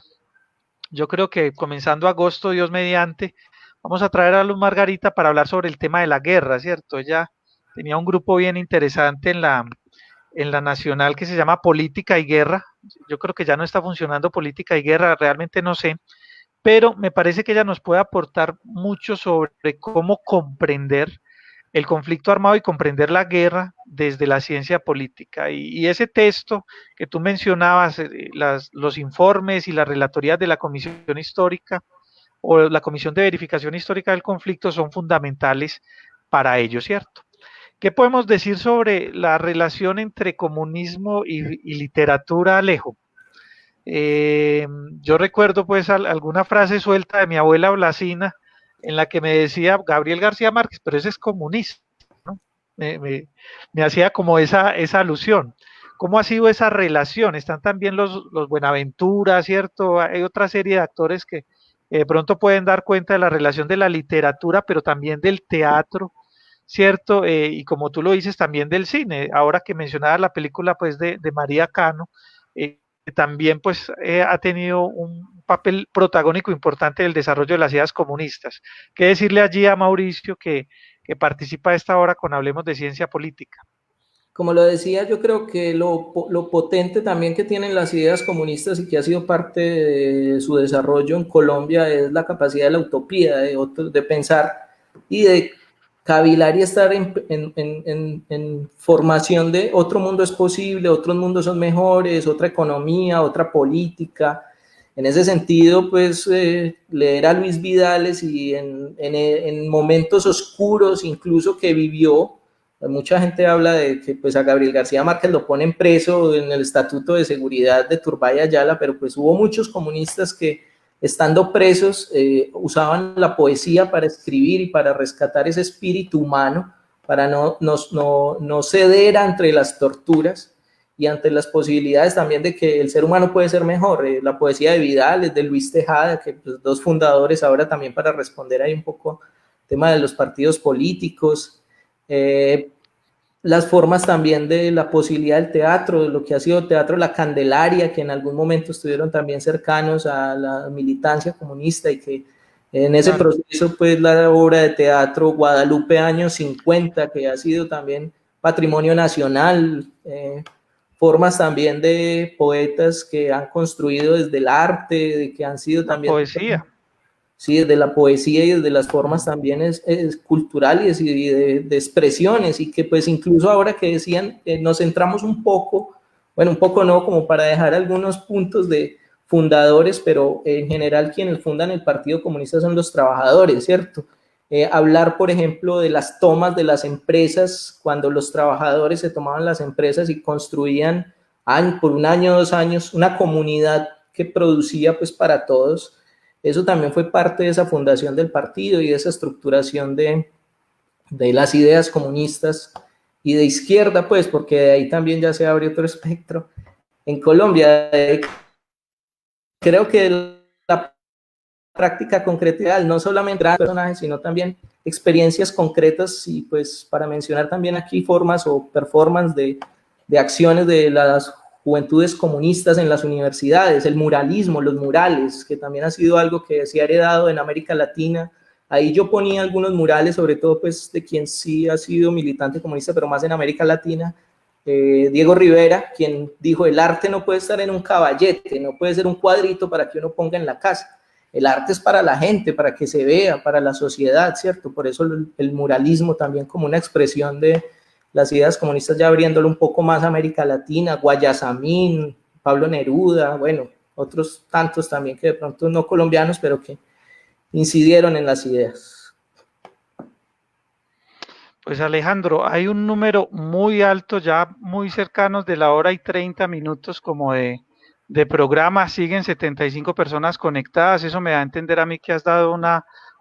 Yo creo que comenzando agosto, Dios mediante, vamos a traer a Luz Margarita para hablar sobre el tema de la guerra, ¿cierto? Ella tenía un grupo bien interesante en la nacional que se llama Política y Guerra. Yo creo que ya no está funcionando Política y Guerra, realmente no sé, pero me parece que ella nos puede aportar mucho sobre cómo comprender el conflicto armado y comprender la guerra desde la ciencia política. Y ese texto que tú mencionabas, los informes y las relatorías de la Comisión Histórica o la Comisión de Verificación Histórica del Conflicto son fundamentales para ello, ¿cierto? ¿Qué podemos decir sobre la relación entre comunismo y literatura, Alejo? Yo recuerdo pues alguna frase suelta de mi abuela Blasina en la que me decía Gabriel García Márquez, pero ese es comunista, ¿no? Me hacía como esa alusión. ¿Cómo ha sido esa relación? Están también los Buenaventura, ¿cierto? Hay otra serie de actores que de pronto pueden dar cuenta de la relación de la literatura, pero también del teatro, ¿cierto? Y como tú lo dices, también del cine. Ahora que mencionabas la película pues de María Cano, que también pues ha tenido un papel protagónico importante en el desarrollo de las ideas comunistas. ¿Qué decirle allí a Mauricio que participa a esta hora con Hablemos de Ciencia Política? Como lo decía, yo creo que lo potente también que tienen las ideas comunistas y que ha sido parte de su desarrollo en Colombia es la capacidad de la utopía, de pensar y de cavilar y estar en formación de otro mundo es posible, otros mundos son mejores, otra economía, otra política. En ese sentido, pues leer a Luis Vidales y en momentos oscuros incluso que vivió, mucha gente habla de que pues a Gabriel García Márquez lo ponen preso en el Estatuto de Seguridad de Turbay Ayala, pero pues hubo muchos comunistas que estando presos usaban la poesía para escribir y para rescatar ese espíritu humano, para no ceder ante las torturas y ante las posibilidades también de que el ser humano puede ser mejor. La poesía de Vidal, de Luis Tejada, que pues, dos fundadores ahora también para responder ahí un poco el tema de los partidos políticos. Las formas también de la posibilidad del teatro, de lo que ha sido Teatro La Candelaria, que en algún momento estuvieron también cercanos a la militancia comunista y que en ese proceso, pues la obra de teatro Guadalupe Años 50, que ha sido también patrimonio nacional, formas también de poetas que han construido desde el arte, de que han sido también... Poesía. Sí, desde la poesía y desde las formas también es culturales y de expresiones, y que pues incluso ahora que decían, nos centramos un poco, bueno, un poco no, como para dejar algunos puntos de fundadores, pero en general quienes fundan el Partido Comunista son los trabajadores, ¿cierto? Hablar, por ejemplo, de las tomas de las empresas, cuando los trabajadores se tomaban las empresas y construían por un año, 2 años, una comunidad que producía pues para todos. Eso también fue parte de esa fundación del partido y de esa estructuración de las ideas comunistas y de izquierda, pues, porque de ahí también ya se abre otro espectro. En Colombia, creo que la práctica concreta, no solamente grandes personajes, sino también experiencias concretas y pues para mencionar también aquí formas o performance de acciones de las juventudes comunistas en las universidades, el muralismo, los murales, que también ha sido algo que se ha heredado en América Latina. Ahí yo ponía algunos murales, sobre todo pues de quien sí ha sido militante comunista, pero más en América Latina, Diego Rivera, quien dijo, el arte no puede estar en un caballete, no puede ser un cuadrito para que uno ponga en la casa. El arte es para la gente, para que se vea, para la sociedad, ¿cierto? Por eso el muralismo también como una expresión de las ideas comunistas, ya abriéndolo un poco más a América Latina, Guayasamín, Pablo Neruda, bueno, otros tantos también que de pronto no colombianos, pero que incidieron en las ideas. Pues Alejandro, hay un número muy alto, ya muy cercanos de la hora y 30 minutos como de programa, siguen 75 personas conectadas, eso me da a entender a mí que has dado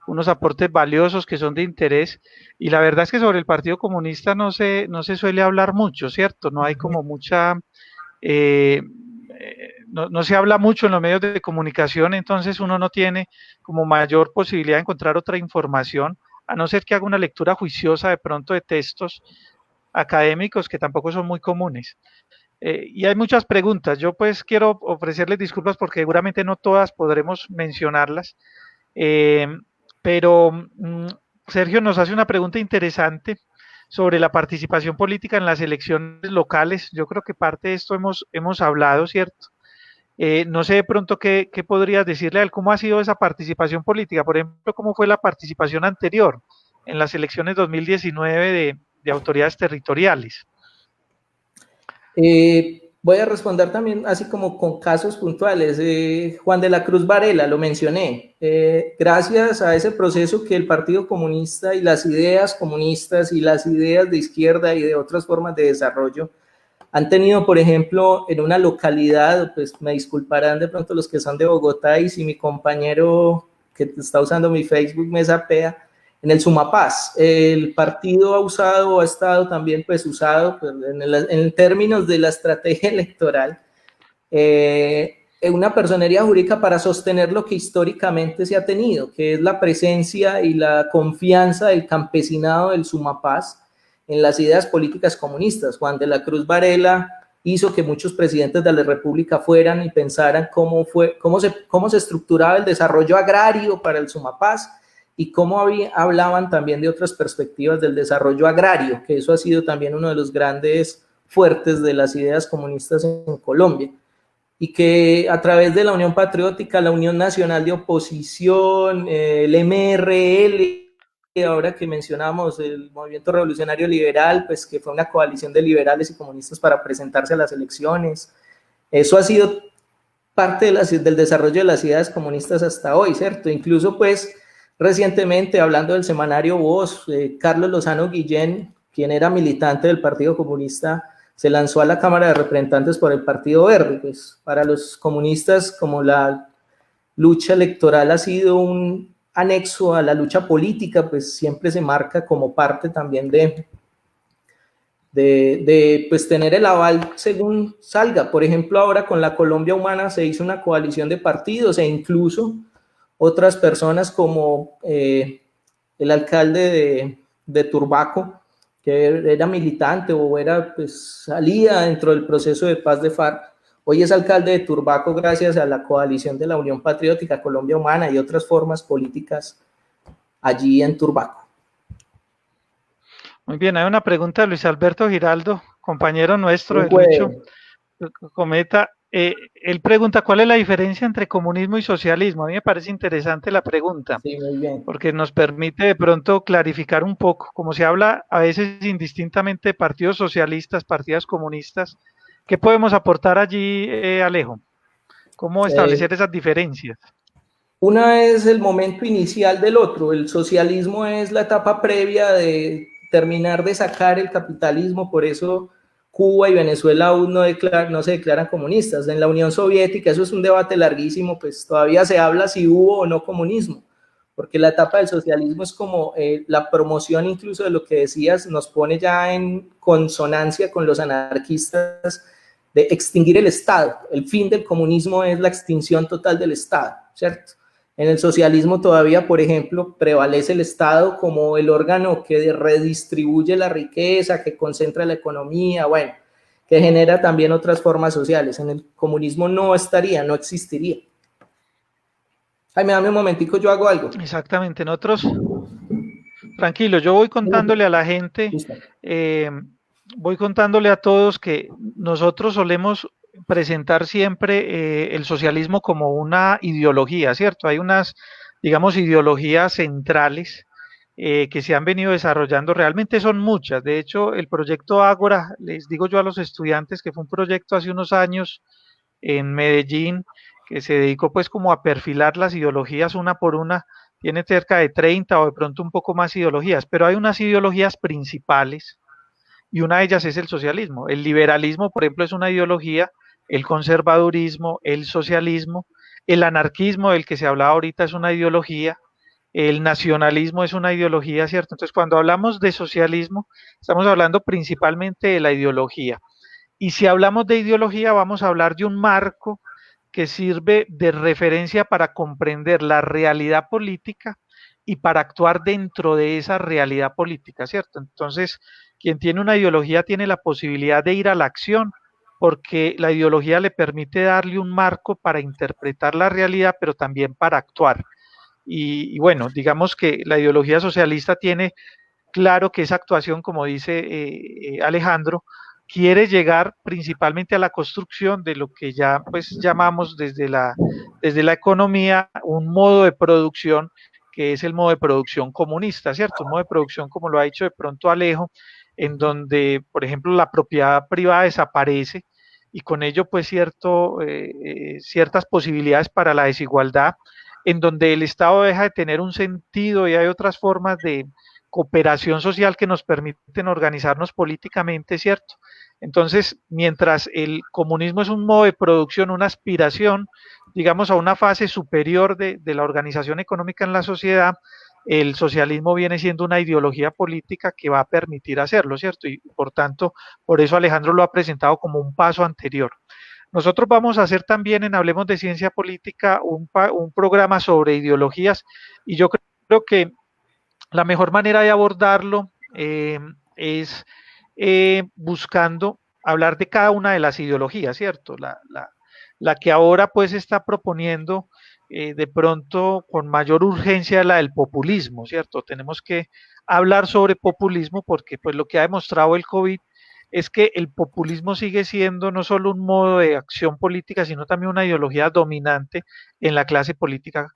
unos aportes valiosos que son de interés, y la verdad es que sobre el Partido Comunista no se suele hablar mucho, ¿cierto? No hay como mucha, no se habla mucho en los medios de comunicación, entonces uno no tiene como mayor posibilidad de encontrar otra información, a no ser que haga una lectura juiciosa de pronto de textos académicos que tampoco son muy comunes. Y hay muchas preguntas. Yo pues quiero ofrecerles disculpas porque seguramente no todas podremos mencionarlas, eh, pero Sergio nos hace una pregunta interesante sobre la participación política en las elecciones locales. Yo creo que parte de esto hemos hablado, ¿cierto? No sé de pronto qué podrías decirle a él, cómo ha sido esa participación política, por ejemplo, cómo fue la participación anterior en las elecciones 2019 de autoridades territoriales. Voy a responder también así como con casos puntuales. Juan de la Cruz Varela, lo mencioné. Gracias a ese proceso que el Partido Comunista y las ideas comunistas y las ideas de izquierda y de otras formas de desarrollo han tenido, por ejemplo, en una localidad, pues me disculparán de pronto los que son de Bogotá y si mi compañero que está usando mi Facebook me sapea, en el Sumapaz. El partido ha estado también pues usado pues, en términos de la estrategia electoral, una personería jurídica para sostener lo que históricamente se ha tenido, que es la presencia y la confianza del campesinado del Sumapaz en las ideas políticas comunistas. Juan de la Cruz Varela hizo que muchos presidentes de la República fueran y pensaran cómo se estructuraba el desarrollo agrario para el Sumapaz y cómo hablaban también de otras perspectivas del desarrollo agrario, que eso ha sido también uno de los grandes fuertes de las ideas comunistas en Colombia, y que a través de la Unión Patriótica, la Unión Nacional de Oposición, el MRL, ahora que mencionamos el Movimiento Revolucionario Liberal, pues que fue una coalición de liberales y comunistas para presentarse a las elecciones, eso ha sido parte del desarrollo de las ideas comunistas hasta hoy, ¿cierto? Incluso pues recientemente, hablando del semanario Voz, Carlos Lozano Guillén, quien era militante del Partido Comunista, se lanzó a la Cámara de Representantes por el Partido Verde. Pues para los comunistas, como la lucha electoral ha sido un anexo a la lucha política, pues siempre se marca como parte también de pues tener el aval según salga. Por ejemplo, ahora con la Colombia Humana se hizo una coalición de partidos e incluso otras personas como el alcalde de Turbaco, que era militante o pues, salía dentro del proceso de paz de FARC, hoy es alcalde de Turbaco gracias a la coalición de la Unión Patriótica, Colombia Humana y otras formas políticas allí en Turbaco. Muy bien, hay una pregunta de Luis Alberto Giraldo, compañero nuestro de Lucho Cometa. Él pregunta, ¿cuál es la diferencia entre comunismo y socialismo? A mí me parece interesante la pregunta, sí, muy bien, porque nos permite de pronto clarificar un poco. Como se habla a veces indistintamente de partidos socialistas, partidos comunistas, ¿qué podemos aportar allí, Alejo? ¿Cómo establecer esas diferencias? Una es el momento inicial del otro. El socialismo es la etapa previa de terminar de sacar el capitalismo, por eso Cuba y Venezuela aún no se declaran comunistas. En la Unión Soviética, eso es un debate larguísimo, pues todavía se habla si hubo o no comunismo, porque la etapa del socialismo es como la promoción incluso de lo que decías, nos pone ya en consonancia con los anarquistas de extinguir el Estado. El fin del comunismo es la extinción total del Estado, ¿cierto? En el socialismo todavía, por ejemplo, prevalece el Estado como el órgano que redistribuye la riqueza, que concentra la economía, bueno, que genera también otras formas sociales. En el comunismo no existiría. Jaime, dame un momentico, yo hago algo. Exactamente, nosotros, tranquilo, yo voy contándole a la gente, voy contándole a todos que nosotros solemos presentar siempre el socialismo como una ideología, ¿cierto? Hay unas, digamos, ideologías centrales que se han venido desarrollando, realmente son muchas. De hecho, el proyecto Ágora, les digo yo a los estudiantes que fue un proyecto hace unos años en Medellín, que se dedicó pues como a perfilar las ideologías una por una, tiene cerca de 30 o de pronto un poco más ideologías, pero hay unas ideologías principales y una de ellas es el socialismo. El liberalismo, por ejemplo, es una ideología, el conservadurismo, el socialismo, el anarquismo del que se hablaba ahorita es una ideología, el nacionalismo es una ideología, ¿cierto? Entonces, cuando hablamos de socialismo, estamos hablando principalmente de la ideología. Y si hablamos de ideología, vamos a hablar de un marco que sirve de referencia para comprender la realidad política y para actuar dentro de esa realidad política, ¿cierto? Entonces, quien tiene una ideología tiene la posibilidad de ir a la acción, porque la ideología le permite darle un marco para interpretar la realidad, pero también para actuar. Y bueno, digamos que la ideología socialista tiene claro que esa actuación, como dice Alejandro, quiere llegar principalmente a la construcción de lo que ya pues llamamos desde la economía un modo de producción que es el modo de producción comunista, ¿cierto? Un modo de producción, como lo ha dicho de pronto Alejo, en donde, por ejemplo, la propiedad privada desaparece y con ello pues ciertas posibilidades para la desigualdad, en donde el Estado deja de tener un sentido y hay otras formas de cooperación social que nos permiten organizarnos políticamente, ¿cierto? Entonces, mientras el comunismo es un modo de producción, una aspiración, digamos, a una fase superior de la organización económica en la sociedad, el socialismo viene siendo una ideología política que va a permitir hacerlo, ¿cierto? Y por tanto, por eso Alejandro lo ha presentado como un paso anterior. Nosotros vamos a hacer también en Hablemos de Ciencia Política un programa sobre ideologías y yo creo que la mejor manera de abordarlo es buscando hablar de cada una de las ideologías, ¿cierto? La que ahora pues está proponiendo de pronto con mayor urgencia la del populismo, ¿cierto? Tenemos que hablar sobre populismo porque pues lo que ha demostrado el COVID es que el populismo sigue siendo no solo un modo de acción política, sino también una ideología dominante en la clase política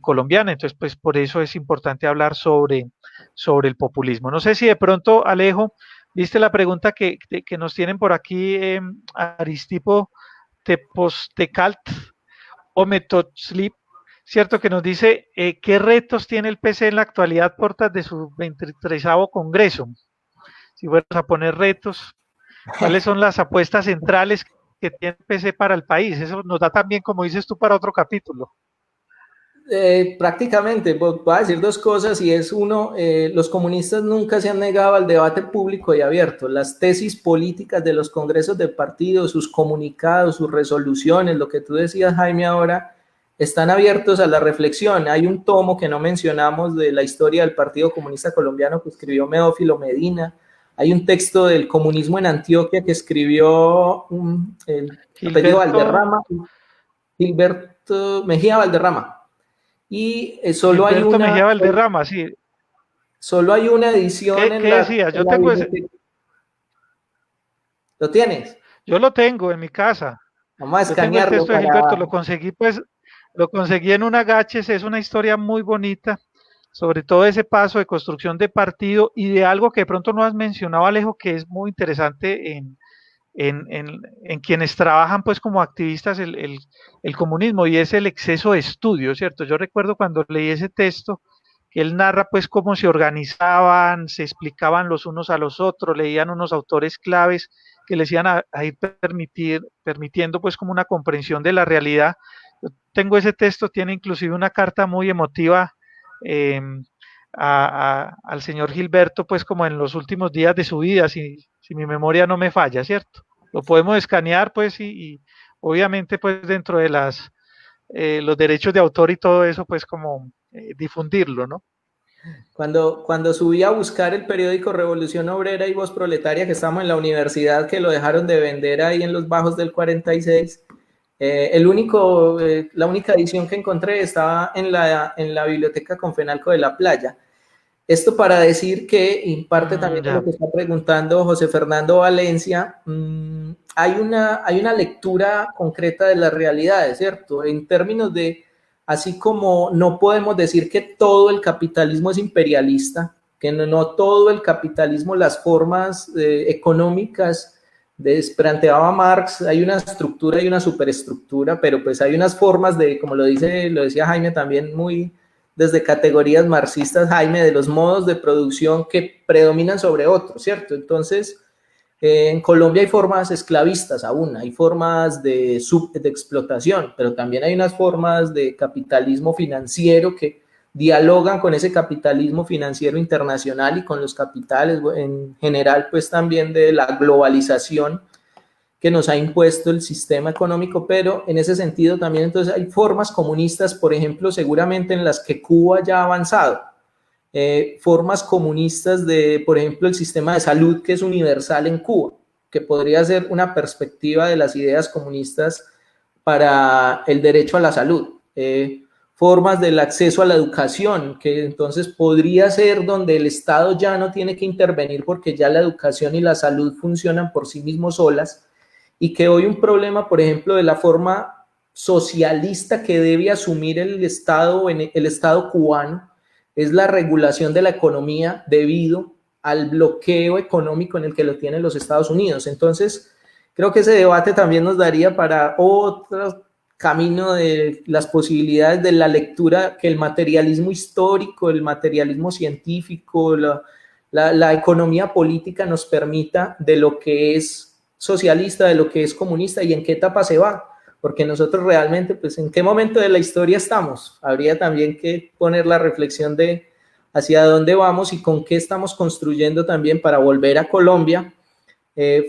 colombiana. Entonces, pues por eso es importante hablar sobre el populismo. No sé si de pronto, Alejo, viste la pregunta que nos tienen por aquí, Aristipo Tepostecalt o Metoslip, ¿cierto? Que nos dice, ¿qué retos tiene el PC en la actualidad por tras de su 23º Congreso? Si fuéramos a poner retos, ¿cuáles son las apuestas centrales que tiene el PC para el país? Eso nos da también, como dices tú, para otro capítulo. Prácticamente, voy a decir dos cosas y es uno, los comunistas nunca se han negado al debate público y abierto. Las tesis políticas de los congresos de partidos, sus comunicados, sus resoluciones, lo que tú decías, Jaime, ahora, están abiertos a la reflexión. Hay un tomo que no mencionamos de la historia del Partido Comunista Colombiano que escribió Medófilo Medina. Hay un texto del comunismo en Antioquia que escribió el apellido Valderrama, Gilberto Mejía Valderrama. Y solo hay Gilberto una. Mejía Valderrama, sí. Solo hay una edición ¿Qué decías? Yo tengo ese. ¿Lo tienes? Yo lo tengo en mi casa. Vamos a Yo tengo el escanearlo texto de Gilberto, lo conseguí en una gaches, es una historia muy bonita, sobre todo ese paso de construcción de partido y de algo que de pronto no has mencionado, Alejo, que es muy interesante en quienes trabajan pues como activistas el comunismo y es el exceso de estudio, ¿cierto? Yo recuerdo cuando leí ese texto que él narra pues cómo se organizaban, se explicaban los unos a los otros, leían unos autores claves que les iban a ir permitiendo pues como una comprensión de la realidad. Yo tengo ese texto, tiene inclusive una carta muy emotiva eh, al señor Gilberto, pues como en los últimos días de su vida, si mi memoria no me falla, ¿cierto? Lo podemos escanear, pues, y obviamente, pues, dentro de los derechos de autor y todo eso, pues, como difundirlo, ¿no? Cuando subí a buscar el periódico Revolución Obrera y Voz Proletaria, que estamos en la universidad, que lo dejaron de vender ahí en los bajos del 46, la única edición que encontré estaba en la biblioteca Confenalco de la Playa. Esto para decir que, en parte también de lo que está preguntando José Fernando Valencia, hay una lectura concreta de las realidades, ¿cierto? En términos de, así como no podemos decir que todo el capitalismo es imperialista, que no todo el capitalismo, las formas económicas, planteaba Marx, hay una estructura y una superestructura, pero pues hay unas formas de, como lo decía Jaime también muy desde categorías marxistas, Jaime, de los modos de producción que predominan sobre otros, ¿cierto? Entonces, en Colombia hay formas esclavistas aún, hay formas de explotación, pero también hay unas formas de capitalismo financiero que dialogan con ese capitalismo financiero internacional y con los capitales en general, pues también de la globalización que nos ha impuesto el sistema económico, pero en ese sentido también entonces hay formas comunistas, por ejemplo, seguramente en las que Cuba ya ha avanzado, formas comunistas de, por ejemplo, el sistema de salud que es universal en Cuba, que podría ser una perspectiva de las ideas comunistas para el derecho a la salud, formas del acceso a la educación, que entonces podría ser donde el Estado ya no tiene que intervenir porque ya la educación y la salud funcionan por sí mismos solas, y que hoy un problema, por ejemplo, de la forma socialista que debe asumir el Estado cubano es la regulación de la economía debido al bloqueo económico en el que lo tienen los Estados Unidos. Entonces, creo que ese debate también nos daría para otro camino de las posibilidades de la lectura, que el materialismo histórico, el materialismo científico, la economía política nos permita de lo que es socialista, de lo que es comunista y en qué etapa se va, porque nosotros realmente, pues, ¿en qué momento de la historia estamos? Habría también que poner la reflexión de hacia dónde vamos y con qué estamos construyendo también para volver a Colombia,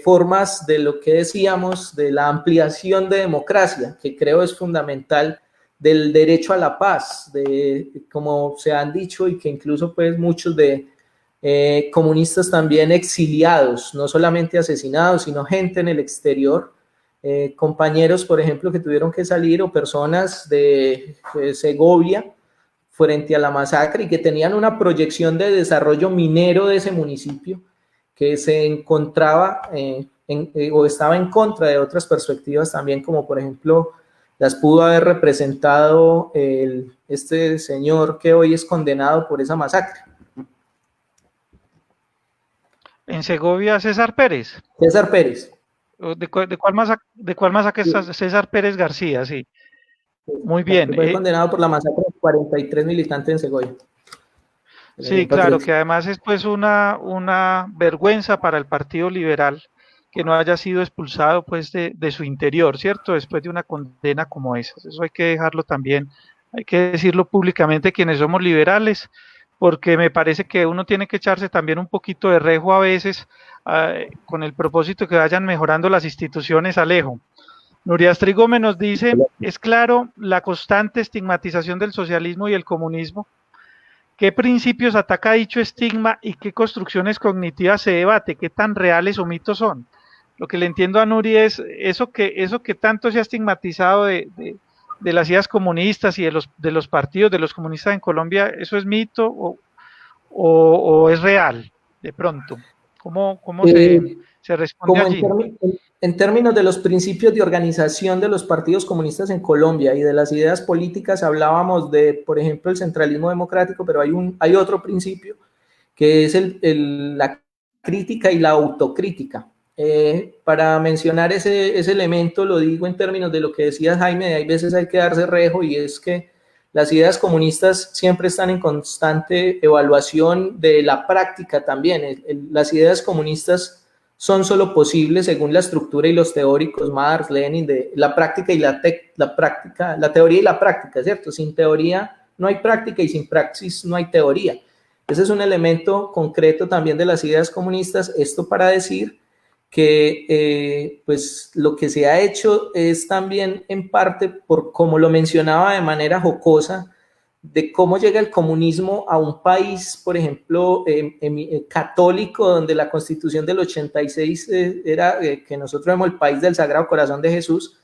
formas de lo que decíamos, de la ampliación de democracia, que creo es fundamental, del derecho a la paz, como se han dicho y que incluso pues muchos de comunistas también exiliados, no solamente asesinados, sino gente en el exterior, compañeros, por ejemplo, que tuvieron que salir o personas de Segovia frente a la masacre y que tenían una proyección de desarrollo minero de ese municipio que se encontraba o estaba en contra de otras perspectivas también, como por ejemplo las pudo haber representado este señor que hoy es condenado por esa masacre. En Segovia, César Pérez. César Pérez. ¿De cuál masacre es César Pérez García? Sí. Muy bien. Fue condenado por la masacre de 43 militantes en Segovia. Sí, claro, que además es pues una vergüenza para el Partido Liberal que no haya sido expulsado pues de su interior, ¿cierto? Después de una condena como esa. Eso hay que dejarlo también, hay que decirlo públicamente quienes somos liberales, porque me parece que uno tiene que echarse también un poquito de rejo a veces con el propósito de que vayan mejorando las instituciones, Alejo. Nuria Astrid Gómez nos dice, es claro la constante estigmatización del socialismo y el comunismo. ¿Qué principios ataca dicho estigma y qué construcciones cognitivas se debate? ¿Qué tan reales o mitos son? Lo que le entiendo a Nuri es eso que tanto se ha estigmatizado de las ideas comunistas y de los partidos de los comunistas en Colombia, ¿eso es mito o es real de pronto? ¿Cómo se responde allí? En términos de los principios de organización de los partidos comunistas en Colombia y de las ideas políticas, hablábamos de, por ejemplo, el centralismo democrático, pero hay otro principio que es la crítica y la autocrítica. Para mencionar ese elemento, lo digo en términos de lo que decía Jaime, hay veces hay que darse rejo, y es que las ideas comunistas siempre están en constante evaluación de la práctica también. Las ideas comunistas son solo posibles según la estructura y los teóricos Marx, Lenin, de la práctica y la teoría y la práctica, ¿cierto? Sin teoría no hay práctica y sin praxis no hay teoría. Ese es un elemento concreto también de las ideas comunistas. Esto para decir que pues lo que se ha hecho es también en parte, por como lo mencionaba de manera jocosa, de cómo llega el comunismo a un país, por ejemplo, católico, donde la Constitución del 86 era que nosotros vemos el país del Sagrado Corazón de Jesús.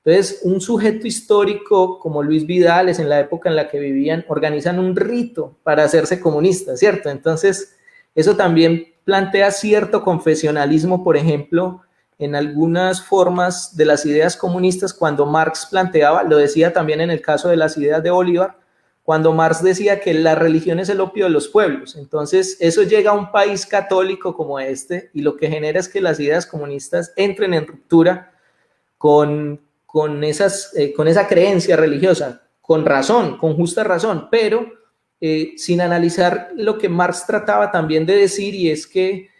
Entonces, un sujeto histórico como Luis Vidales, en la época en la que vivían, organizan un rito para hacerse comunistas, ¿cierto? Entonces, eso también plantea cierto confesionalismo, por ejemplo, en algunas formas de las ideas comunistas, cuando Marx planteaba, lo decía también en el caso de las ideas de Bolívar, cuando Marx decía que la religión es el opio de los pueblos. Entonces, eso llega a un país católico como este, y lo que genera es que las ideas comunistas entren en ruptura con esa creencia religiosa, con razón, con justa razón, pero sin analizar lo que Marx trataba también de decir, y es que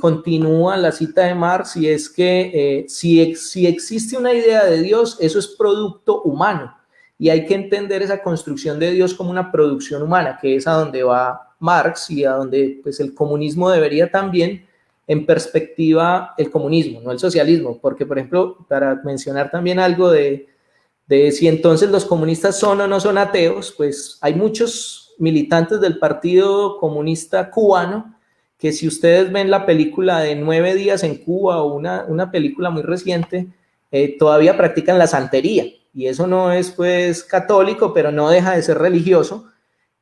continúa la cita de Marx, y es que si existe una idea de Dios, eso es producto humano, y hay que entender esa construcción de Dios como una producción humana, que es a donde va Marx y a donde pues, el comunismo debería también, en perspectiva, el comunismo, no el socialismo, porque, por ejemplo, para mencionar también algo de si entonces los comunistas son o no son ateos, pues hay muchos militantes del Partido Comunista Cubano que, si ustedes ven la película de 9 días en Cuba o una película muy reciente, todavía practican la santería, y eso no es pues católico, pero no deja de ser religioso,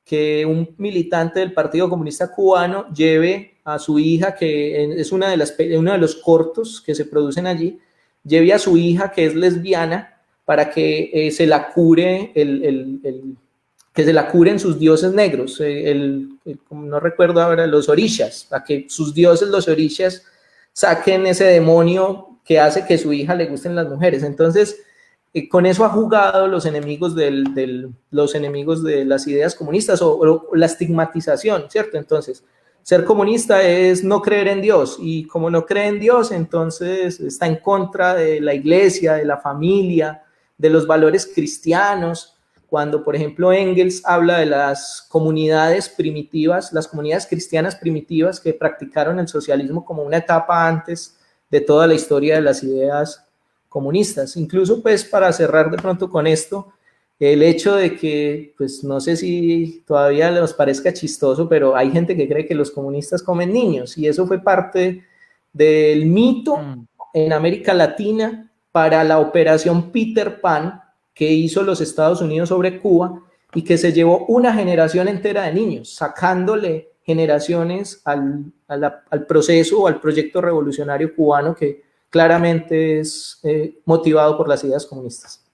que un militante del Partido Comunista Cubano lleve a su hija, que es uno de los cortos que se producen allí, lleve a su hija, que es lesbiana, para que se la cure que se la curen sus dioses negros, no recuerdo ahora, los orishas, para que sus dioses, los orishas, saquen ese demonio que hace que su hija le gusten las mujeres. Entonces, con eso ha jugado los enemigos los enemigos de las ideas comunistas, o la estigmatización, ¿cierto? Entonces, ser comunista es no creer en Dios, y como no cree en Dios, entonces está en contra de la iglesia, de la familia, de los valores cristianos, cuando, por ejemplo, Engels habla de las comunidades primitivas, las comunidades cristianas primitivas que practicaron el socialismo como una etapa antes de toda la historia de las ideas comunistas. Incluso, pues, para cerrar de pronto con esto, el hecho de que, pues, no sé si todavía nos parezca chistoso, pero hay gente que cree que los comunistas comen niños, y eso fue parte del mito en América Latina para la operación Peter Pan que hizo los Estados Unidos sobre Cuba y que se llevó una generación entera de niños, sacándole generaciones al proceso o al proyecto revolucionario cubano que claramente es motivado por las ideas comunistas.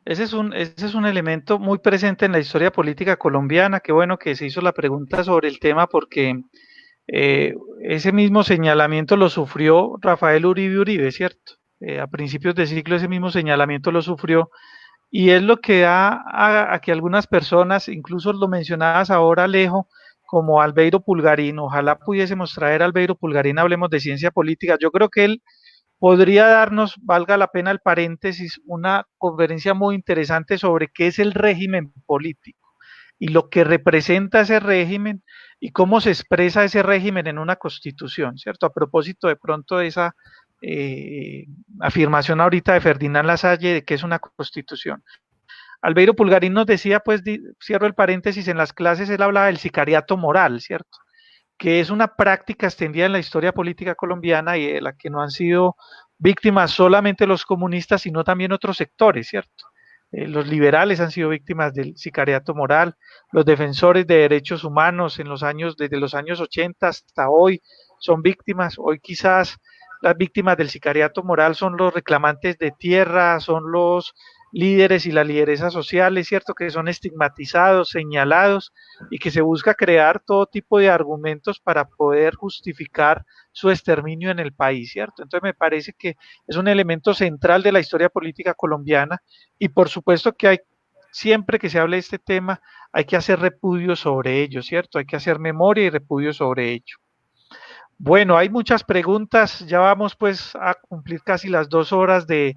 Ese es un elemento muy presente en la historia política colombiana. Qué bueno que se hizo la pregunta sobre el tema, porque ese mismo señalamiento lo sufrió Rafael Uribe Uribe, ¿cierto? A principios de siglo ese mismo señalamiento lo sufrió, y es lo que da a que algunas personas, incluso lo mencionabas ahora, Alejo, como Albeiro Pulgarín, ojalá pudiésemos traer a Albeiro Pulgarín, hablemos de ciencia política. Yo creo que él podría darnos, valga la pena el paréntesis, una conferencia muy interesante sobre qué es el régimen político y lo que representa ese régimen y cómo se expresa ese régimen en una constitución, ¿cierto? A propósito de pronto de esa afirmación ahorita de Ferdinand Lasalle de que es una constitución. Albeiro Pulgarín nos decía, pues, cierro el paréntesis, en las clases él hablaba del sicariato moral, ¿cierto? Que es una práctica extendida en la historia política colombiana y de la que no han sido víctimas solamente los comunistas, sino también otros sectores, ¿cierto? Los liberales han sido víctimas del sicariato moral, los defensores de derechos humanos en los años, desde los años 80 hasta hoy, son víctimas. Hoy quizás las víctimas del sicariato moral son los reclamantes de tierra, son los líderes y las lideresas sociales, ¿cierto? Que son estigmatizados, señalados, y que se busca crear todo tipo de argumentos para poder justificar su exterminio en el país, ¿cierto? Entonces me parece que es un elemento central de la historia política colombiana, y por supuesto que hay, siempre que se hable de este tema, hay que hacer repudio sobre ello, ¿cierto? Hay que hacer memoria y repudio sobre ello. Bueno, hay muchas preguntas, ya vamos pues a cumplir casi las 2 horas de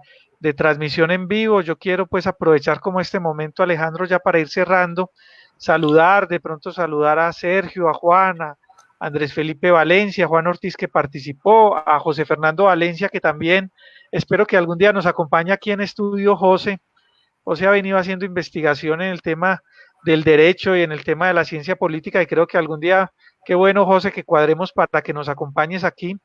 transmisión en vivo. Yo quiero pues aprovechar como este momento, Alejandro, ya para ir cerrando, de pronto saludar a Sergio, a Juan, a Andrés Felipe Valencia, a Juan Ortiz que participó, a José Fernando Valencia que también espero que algún día nos acompañe aquí en estudio. José ha venido haciendo investigación en el tema del derecho y en el tema de la ciencia política, y creo que algún día, qué bueno, José, que cuadremos para que nos acompañes aquí.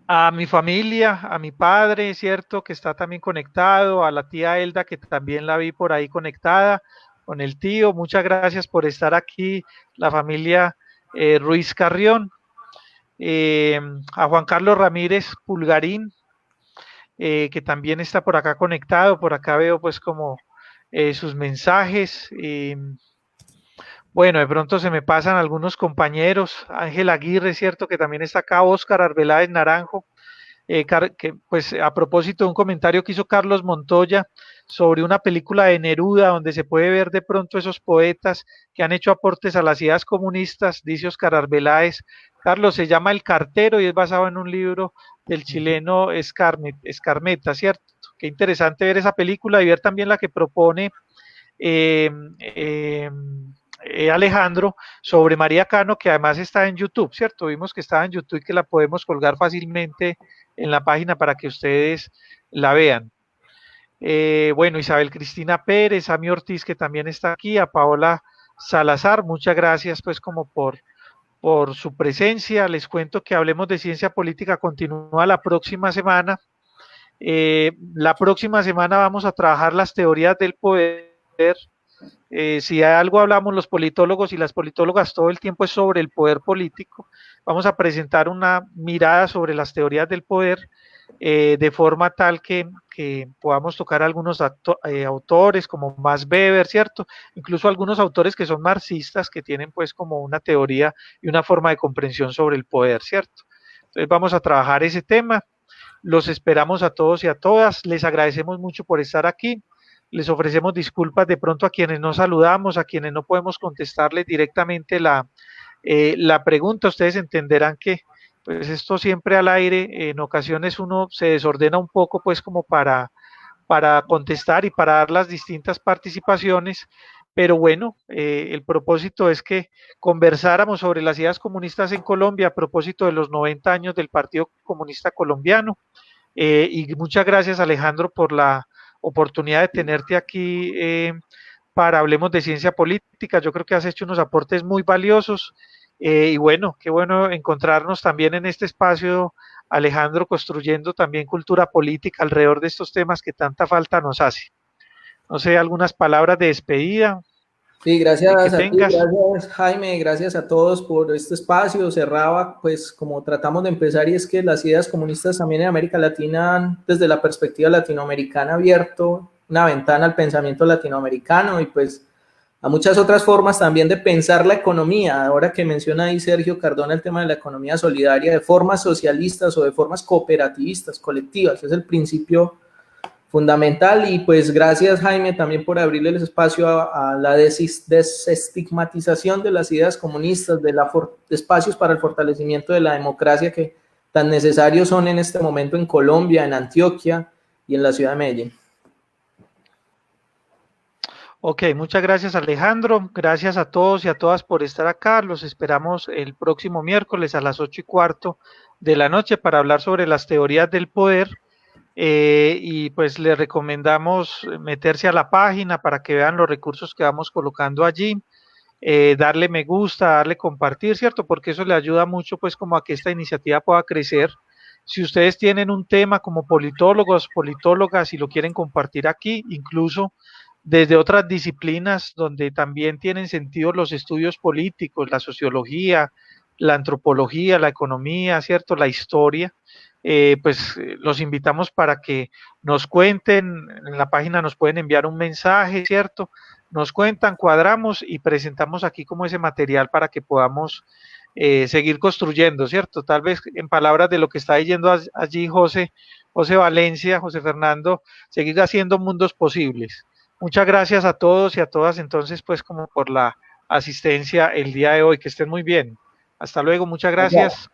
A mi familia, a mi padre, cierto, que está también conectado, a la tía Elda, que también la vi por ahí conectada, con el tío, muchas gracias por estar aquí, la familia Ruiz Carrión, a Juan Carlos Ramírez Pulgarín, que también está por acá conectado, por acá veo pues como sus mensajes. Bueno, de pronto se me pasan algunos compañeros, Ángel Aguirre, cierto, que también está acá, Óscar Arbeláez Naranjo, que pues a propósito de un comentario que hizo Carlos Montoya sobre una película de Neruda, donde se puede ver de pronto esos poetas que han hecho aportes a las ideas comunistas, dice Óscar Arbeláez. Carlos, se llama El Cartero y es basado en un libro del chileno Escarmeta, ¿cierto? Qué interesante ver esa película y ver también la que propone eh, eh, Alejandro sobre María Cano, que además está en YouTube, ¿cierto? Vimos que estaba en YouTube y que la podemos colgar fácilmente en la página para que ustedes la vean. Bueno, Isabel Cristina Pérez, a mi Ortiz, que también está aquí, a Paola Salazar, muchas gracias pues como por su presencia. Les cuento que Hablemos de Ciencia Política continúa la próxima semana. La próxima semana vamos a trabajar las teorías del poder. Si hay algo hablamos los politólogos y las politólogas todo el tiempo es sobre el poder político. Vamos a presentar una mirada sobre las teorías del poder de forma tal que podamos tocar algunos autores como Max Weber, ¿cierto? Incluso algunos autores que son marxistas que tienen pues como una teoría y una forma de comprensión sobre el poder, ¿cierto? Entonces vamos a trabajar ese tema. Los esperamos a todos y a todas. Les agradecemos mucho por estar aquí. Les ofrecemos disculpas de pronto a quienes no saludamos, a quienes no podemos contestarles directamente la pregunta. Ustedes entenderán que pues esto siempre al aire, en ocasiones uno se desordena un poco pues como para contestar y para dar las distintas participaciones, pero bueno, el propósito es que conversáramos sobre las ideas comunistas en Colombia a propósito de los 90 años del Partido Comunista Colombiano. Y muchas gracias, Alejandro, por la oportunidad de tenerte aquí para Hablemos de Ciencia Política. Yo creo que has hecho unos aportes muy valiosos y bueno, qué bueno encontrarnos también en este espacio, Alejandro, construyendo también cultura política alrededor de estos temas que tanta falta nos hace. No sé, algunas palabras de despedida Sí, que gracias a ti, tengas. gracias Jaime, gracias a todos por este espacio. Cerraba, pues, como tratamos de empezar, y es que las ideas comunistas también en América Latina, desde la perspectiva latinoamericana, abierto una ventana al pensamiento latinoamericano y pues a muchas otras formas también de pensar la economía. Ahora que menciona ahí Sergio Cardona el tema de la economía solidaria, de formas socialistas o de formas cooperativistas, colectivas, es el principio fundamental. Y pues gracias Jaime también por abrirle el espacio a la desestigmatización de las ideas comunistas, de espacios para el fortalecimiento de la democracia que tan necesarios son en este momento en Colombia, en Antioquia y en la ciudad de Medellín. Ok, muchas gracias, Alejandro. Gracias a todos y a todas por estar acá. Los esperamos el próximo miércoles a las 8:15 de la noche para hablar sobre las teorías del poder. Y pues les recomendamos meterse a la página para que vean los recursos que vamos colocando allí, darle me gusta, darle compartir, ¿cierto? Porque eso le ayuda mucho pues como a que esta iniciativa pueda crecer. Si ustedes tienen un tema como politólogos, politólogas y lo quieren compartir aquí, incluso desde otras disciplinas donde también tienen sentido los estudios políticos, la sociología, la antropología, la economía, ¿cierto? La historia, pues los invitamos para que nos cuenten, en la página nos pueden enviar un mensaje, ¿cierto? Nos cuentan, cuadramos y presentamos aquí como ese material para que podamos seguir construyendo, ¿cierto? Tal vez en palabras de lo que está diciendo allí José Valencia, José Fernando, seguir haciendo mundos posibles. Muchas gracias a todos y a todas entonces pues como por la asistencia el día de hoy, que estén muy bien. Hasta luego, muchas gracias.